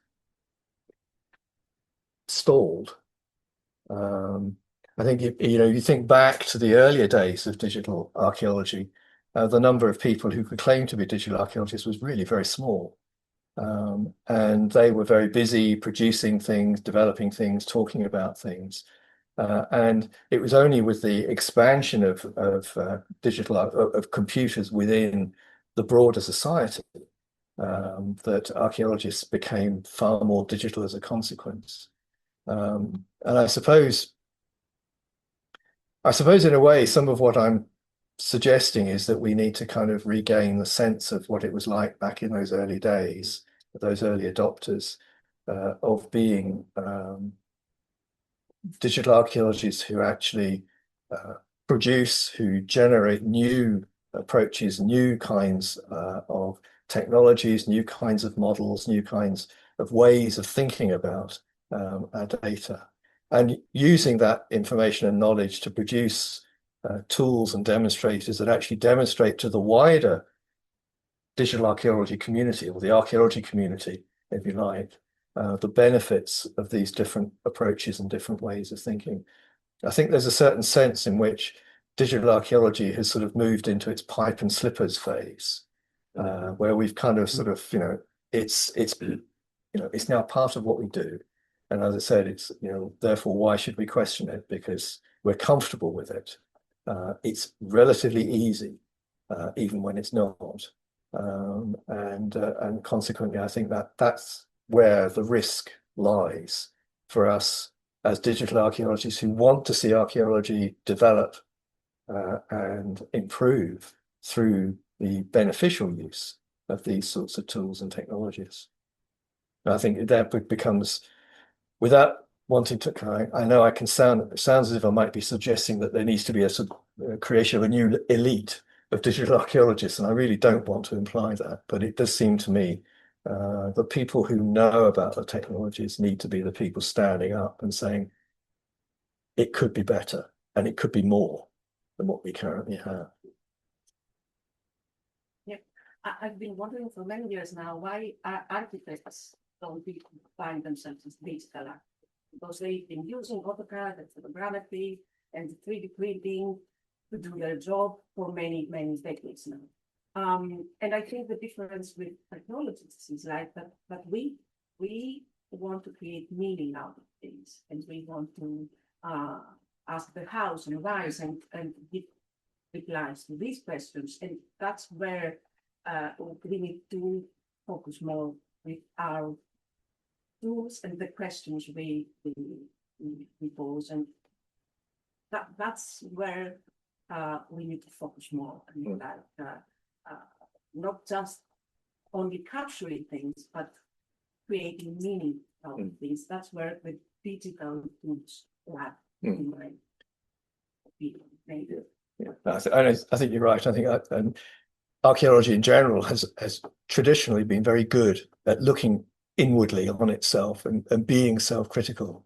stalled. I think, you think back to the earlier days of digital archaeology, the number of people who could claim to be digital archaeologists was really very small. And they were very busy producing things, developing things, talking about things. And it was only with the expansion of digital of computers within the broader society that archaeologists became far more digital as a consequence. And I suppose in a way, some of what I'm suggesting is that we need to kind of regain the sense of what it was like back in those early days, those early adopters of being digital archaeologists who actually produce, who generate new approaches, new kinds of technologies, new kinds of models, new kinds of ways of thinking about our data, and using that information and knowledge to produce tools and demonstrators that actually demonstrate to the wider digital archaeology community, or the archaeology community, if you like, the benefits of these different approaches and different ways of thinking. I think there's a certain sense in which digital archaeology has sort of moved into its pipe and slippers phase, where we've kind of sort of, it's it's now part of what we do. And as I said, it's, therefore, why should we question it? Because we're comfortable with it. It's relatively easy, even when it's not. And consequently, I think that's where the risk lies for us as digital archaeologists who want to see archaeology develop and improve through the beneficial use of these sorts of tools and technologies. And I think that becomes, without wanting to, I know it sounds as if I might be suggesting that there needs to be a creation of a new elite of digital archaeologists, and I really don't want to imply that, but it does seem to me the people who know about the technologies need to be the people standing up and saying, it could be better, and it could be more than what we currently have. Yeah, I've been wondering for many years now why architects don't find themselves as digital architects, because they've been using AutoCAD and photography and 3D printing to do their job for many, many decades now. And I think the difference with technologists is like that we want to create meaning out of things, and we want to ask the hows and whys and give replies to these questions. And that's where we need to focus more with our tools and the questions we pose. And that's where we need to focus more. I mean, not just only capturing things, but creating meaning out of things. That's where the digital tools have in mind. Yeah, I think you're right. I think archaeology in general has traditionally been very good at looking inwardly on itself and being self-critical.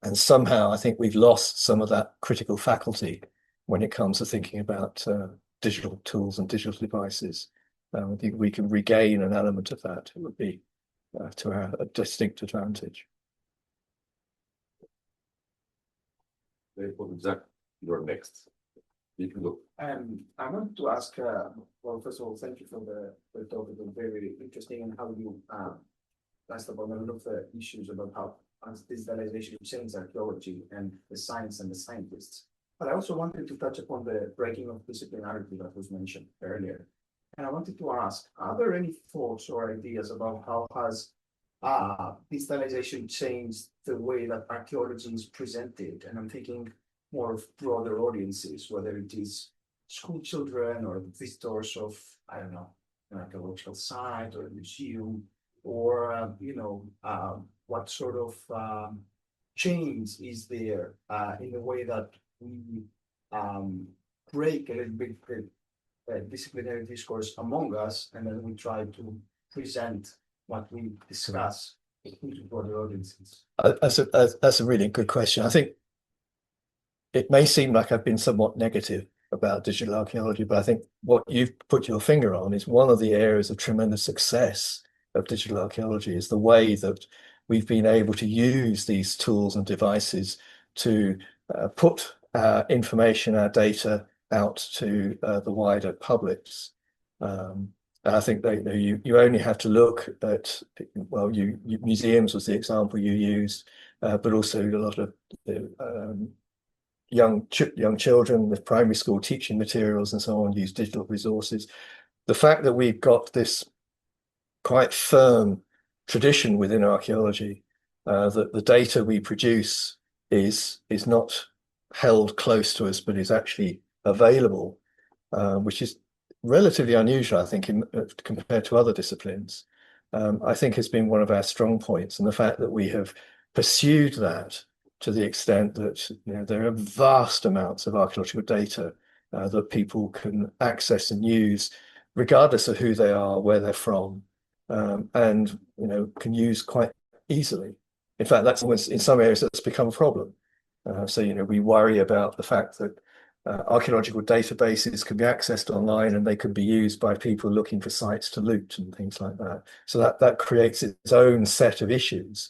And somehow I think we've lost some of that critical faculty when it comes to thinking about digital tools and digital devices. I think we can regain an element of that. It would be to our distinct advantage. You're next. You can go. I want to ask, well, first of all, thank you for the talk. It was very interesting, and how you asked about a lot of the issues about how digitalization changed archaeology and the science and the scientists. But I also wanted to touch upon the breaking of disciplinarity that was mentioned earlier. And I wanted to ask, are there any thoughts or ideas about how has digitalization changed the way that archaeology is presented? And I'm thinking more of broader audiences, whether it is school children or visitors of, I don't know, an archaeological site or a museum, or, what sort of change is there in the way that we break a little bit the disciplinary discourse among us, and then we try to present what we discuss to broader audiences? That's a really good question. I think it may seem like I've been somewhat negative about digital archaeology, but I think what you've put your finger on is one of the areas of tremendous success of digital archaeology, is the way that we've been able to use these tools and devices to put our information, our data out to the wider publics. And I think that you only have to look at, well, museums was the example you used, but also a lot of the young children with primary school teaching materials and so on use digital resources. The fact that we've got this quite firm tradition within archaeology, that the data we produce is not held close to us, but is actually available, which is relatively unusual, I think, compared to other disciplines, I think has been one of our strong points. And the fact that we have pursued that to the extent that there are vast amounts of archaeological data that people can access and use, regardless of who they are, where they're from, and can use quite easily. In fact, that's almost, in some areas, that's become a problem. So we worry about the fact that archaeological databases can be accessed online, and they can be used by people looking for sites to loot and things like that. So that creates its own set of issues.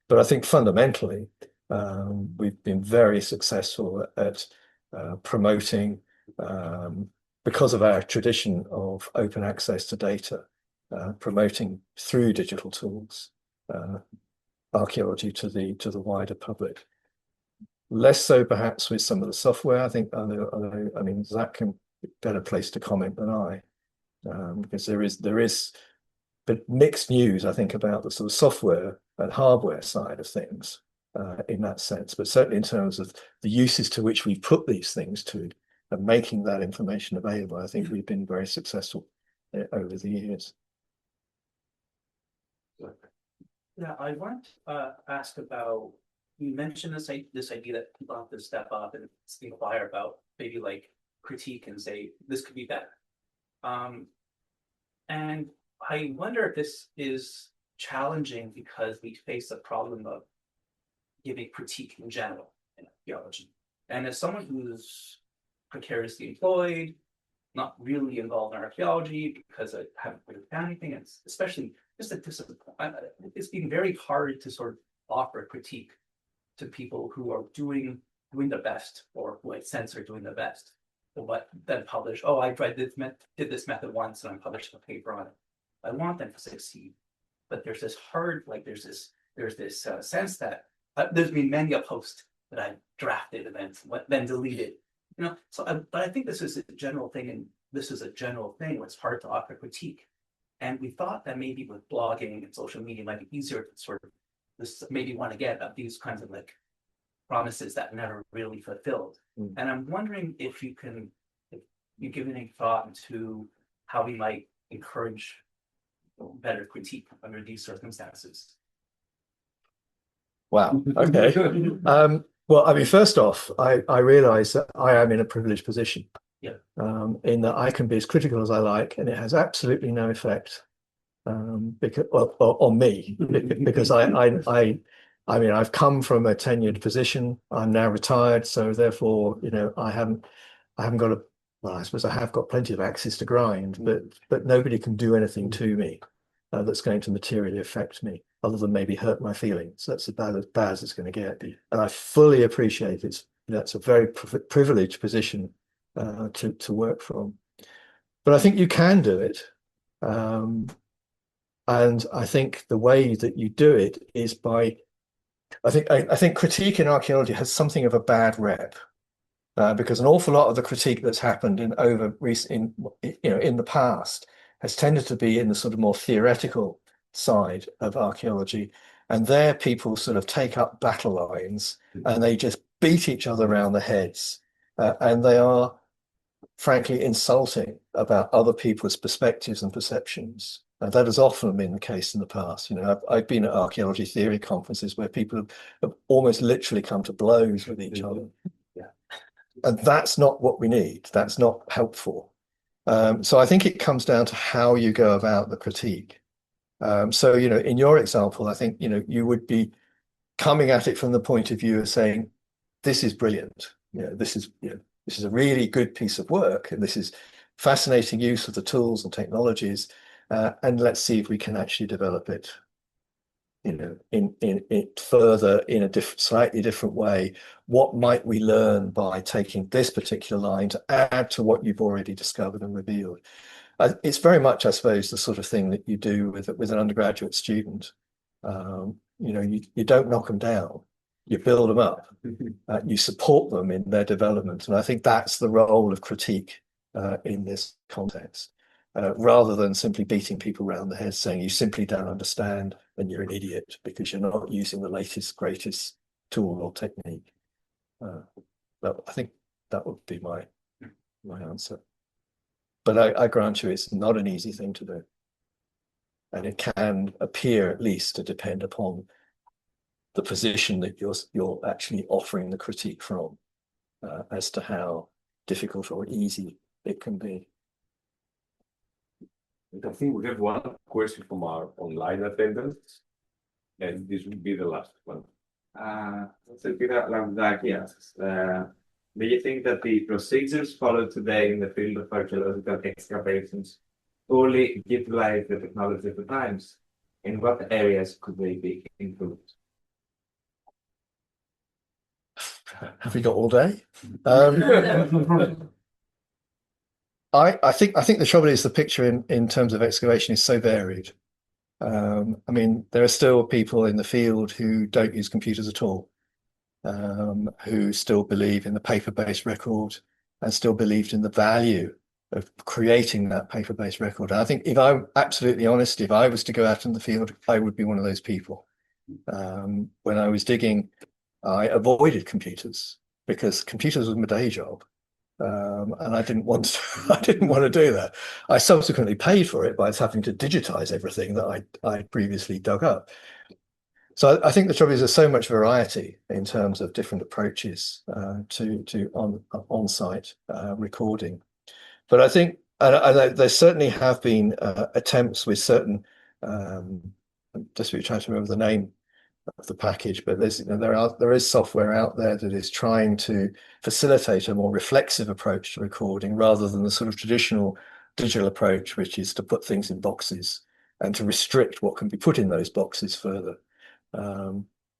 But I think fundamentally, We've been very successful at promoting, because of our tradition of open access to data, promoting through digital tools archaeology to the wider public. Less so perhaps with some of the software. I think, I mean, Zach can be a better place to comment than I, because there is but mixed news, I think, about the sort of software and hardware side of things in that sense. But certainly in terms of the uses to which we put these things to and making that information available, I think we've been very successful over the years. Yeah, I want to ask about, you mentioned this idea that people have to step up and inquire about maybe like critique and say, this could be better. And I wonder if this is challenging because we face the problem of giving critique in general in archaeology. And as someone who's precariously employed, not really involved in archaeology because I haven't really found anything, and especially just a disappointment. It's been very hard to sort of offer a critique to people who are doing the best, or who I sense are doing the best, but then publish, oh, I tried this, did this method once and I published a paper on it. I want them to succeed, but there's this hard, like there's this sense that there's been many a post that I drafted and then deleted, you know. So, but I think this is a general thing, and this is a general thing where it's hard to offer critique. And we thought that maybe with blogging and social media, it might be easier to sort of maybe want to get at these kinds of like promises that never really fulfilled. And I'm wondering if you give any thought to how we might encourage better critique under these circumstances. Wow. Okay. Well, I mean, first off, I realize that I am in a privileged position. Yeah. In that I can be as critical as I like, and it has absolutely no effect because on me, because I mean, I've come from a tenured position. I'm now retired, so therefore, you know, I haven't got a, well, I suppose I have got plenty of axes to grind, but nobody can do anything to me that's going to materially affect me, other than maybe hurt my feelings. That's about as bad as it's going to get. And I fully appreciate it. That's a very privileged position to work from. But I think you can do it. And I think the way that you do it is by, I think critique in archaeology has something of a bad rep, because an awful lot of the critique that's happened in the past has tended to be in the sort of more theoretical side of archaeology, and there people sort of take up battle lines and they just beat each other around the heads, and they are frankly insulting about other people's perspectives and perceptions. That has often been the case in the past. You know, I've been at archaeology theory conferences where people have almost literally come to blows with each other. Yeah. And that's not what we need. That's not helpful. So I think it comes down to how you go about the critique. So, you know, in your example, I think, you know, you would be coming at it from the point of view of saying, this is brilliant. You know, this is a really good piece of work, and this is fascinating use of the tools and technologies. And let's see if we can actually develop it, you know, in further in a slightly different way. What might we learn by taking this particular line to add to what you've already discovered and revealed? It's very much, I suppose, the sort of thing that you do with an undergraduate student. You know, you don't knock them down, you build them up, you support them in their development. And I think that's the role of critique in this context. Rather than simply beating people around the head, saying you simply don't understand and you're an idiot because you're not using the latest, greatest tool or technique. But I think that would be my answer. But I grant you, it's not an easy thing to do. And it can appear, at least, to depend upon the position that you're actually offering the critique from, as to how difficult or easy it can be. I think we have one question from our online attendants, and this will be the last one. So Peter Lamzaki asks, do you think that the procedures followed today in the field of archaeological excavations fully utilize the technology of the times? In what areas could they be improved? Have we got all day? I think the trouble is the picture in terms of excavation is so varied. I mean, there are still people in the field who don't use computers at all, who still believe in the paper-based record and still believed in the value of creating that paper-based record. And I think if I'm absolutely honest, if I was to go out in the field, I would be one of those people. When I was digging, I avoided computers because computers was my day job. And I didn't want to do that. I subsequently paid for it by having to digitize everything that I previously dug up. So I think the trouble is there's so much variety in terms of different approaches to on-site recording. But I think there certainly have been attempts with certain, just trying to remember the name of the package, but there is software out there that is trying to facilitate a more reflexive approach to recording rather than the sort of traditional digital approach, which is to put things in boxes and to restrict what can be put in those boxes further.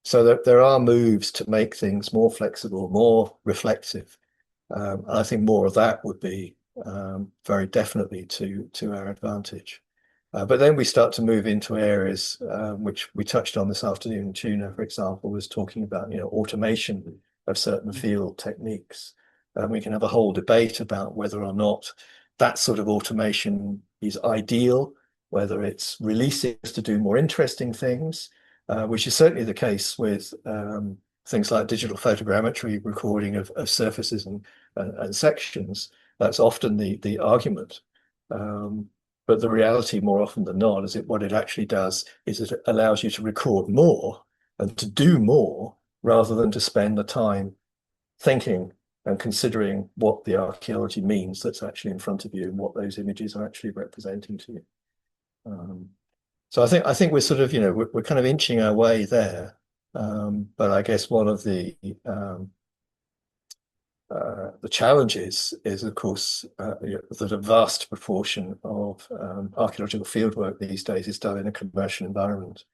So that there are moves to make things more flexible, more reflective. And I think more of that would be very definitely to our advantage. But then we start to move into areas which we touched on this afternoon. Tuna, for example, was talking about automation of certain field techniques. We can have a whole debate about whether or not that sort of automation is ideal, whether it's releasing us to do more interesting things, which is certainly the case with things like digital photogrammetry recording of surfaces and sections. That's often the argument. But the reality, more often than not, is what it actually does is it allows you to record more and to do more rather than to spend the time thinking and considering what the archaeology means that's actually in front of you and what those images are actually representing to you. So I think we're sort of, we're kind of inching our way there. But I guess one of the challenges is, of course, that a vast proportion of archaeological fieldwork these days is done in a commercial environment,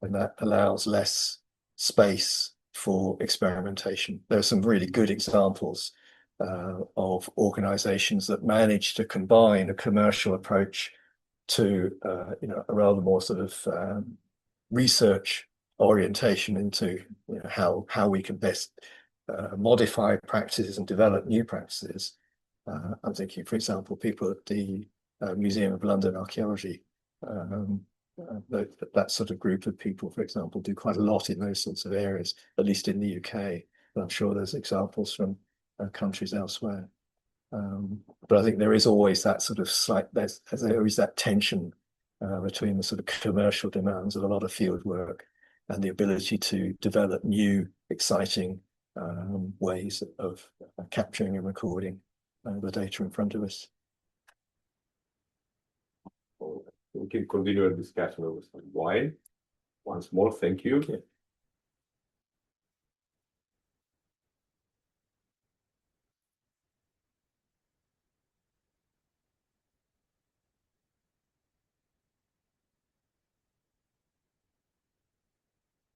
and that allows less space for experimentation. There are some really good examples of organizations that manage to combine a commercial approach to a rather more sort of research orientation into how we can best modify practices and develop new practices. I'm thinking, for example, people at the Museum of London Archaeology, that sort of group of people, for example, do quite a lot in those sorts of areas, at least in the UK. But I'm sure there's examples from countries elsewhere. But I think there is always that sort of there is that tension between the sort of commercial demands of a lot of field work and the ability to develop new, exciting ways of capturing and recording the data in front of us. We can continue our discussion over some while. Once more, thank you.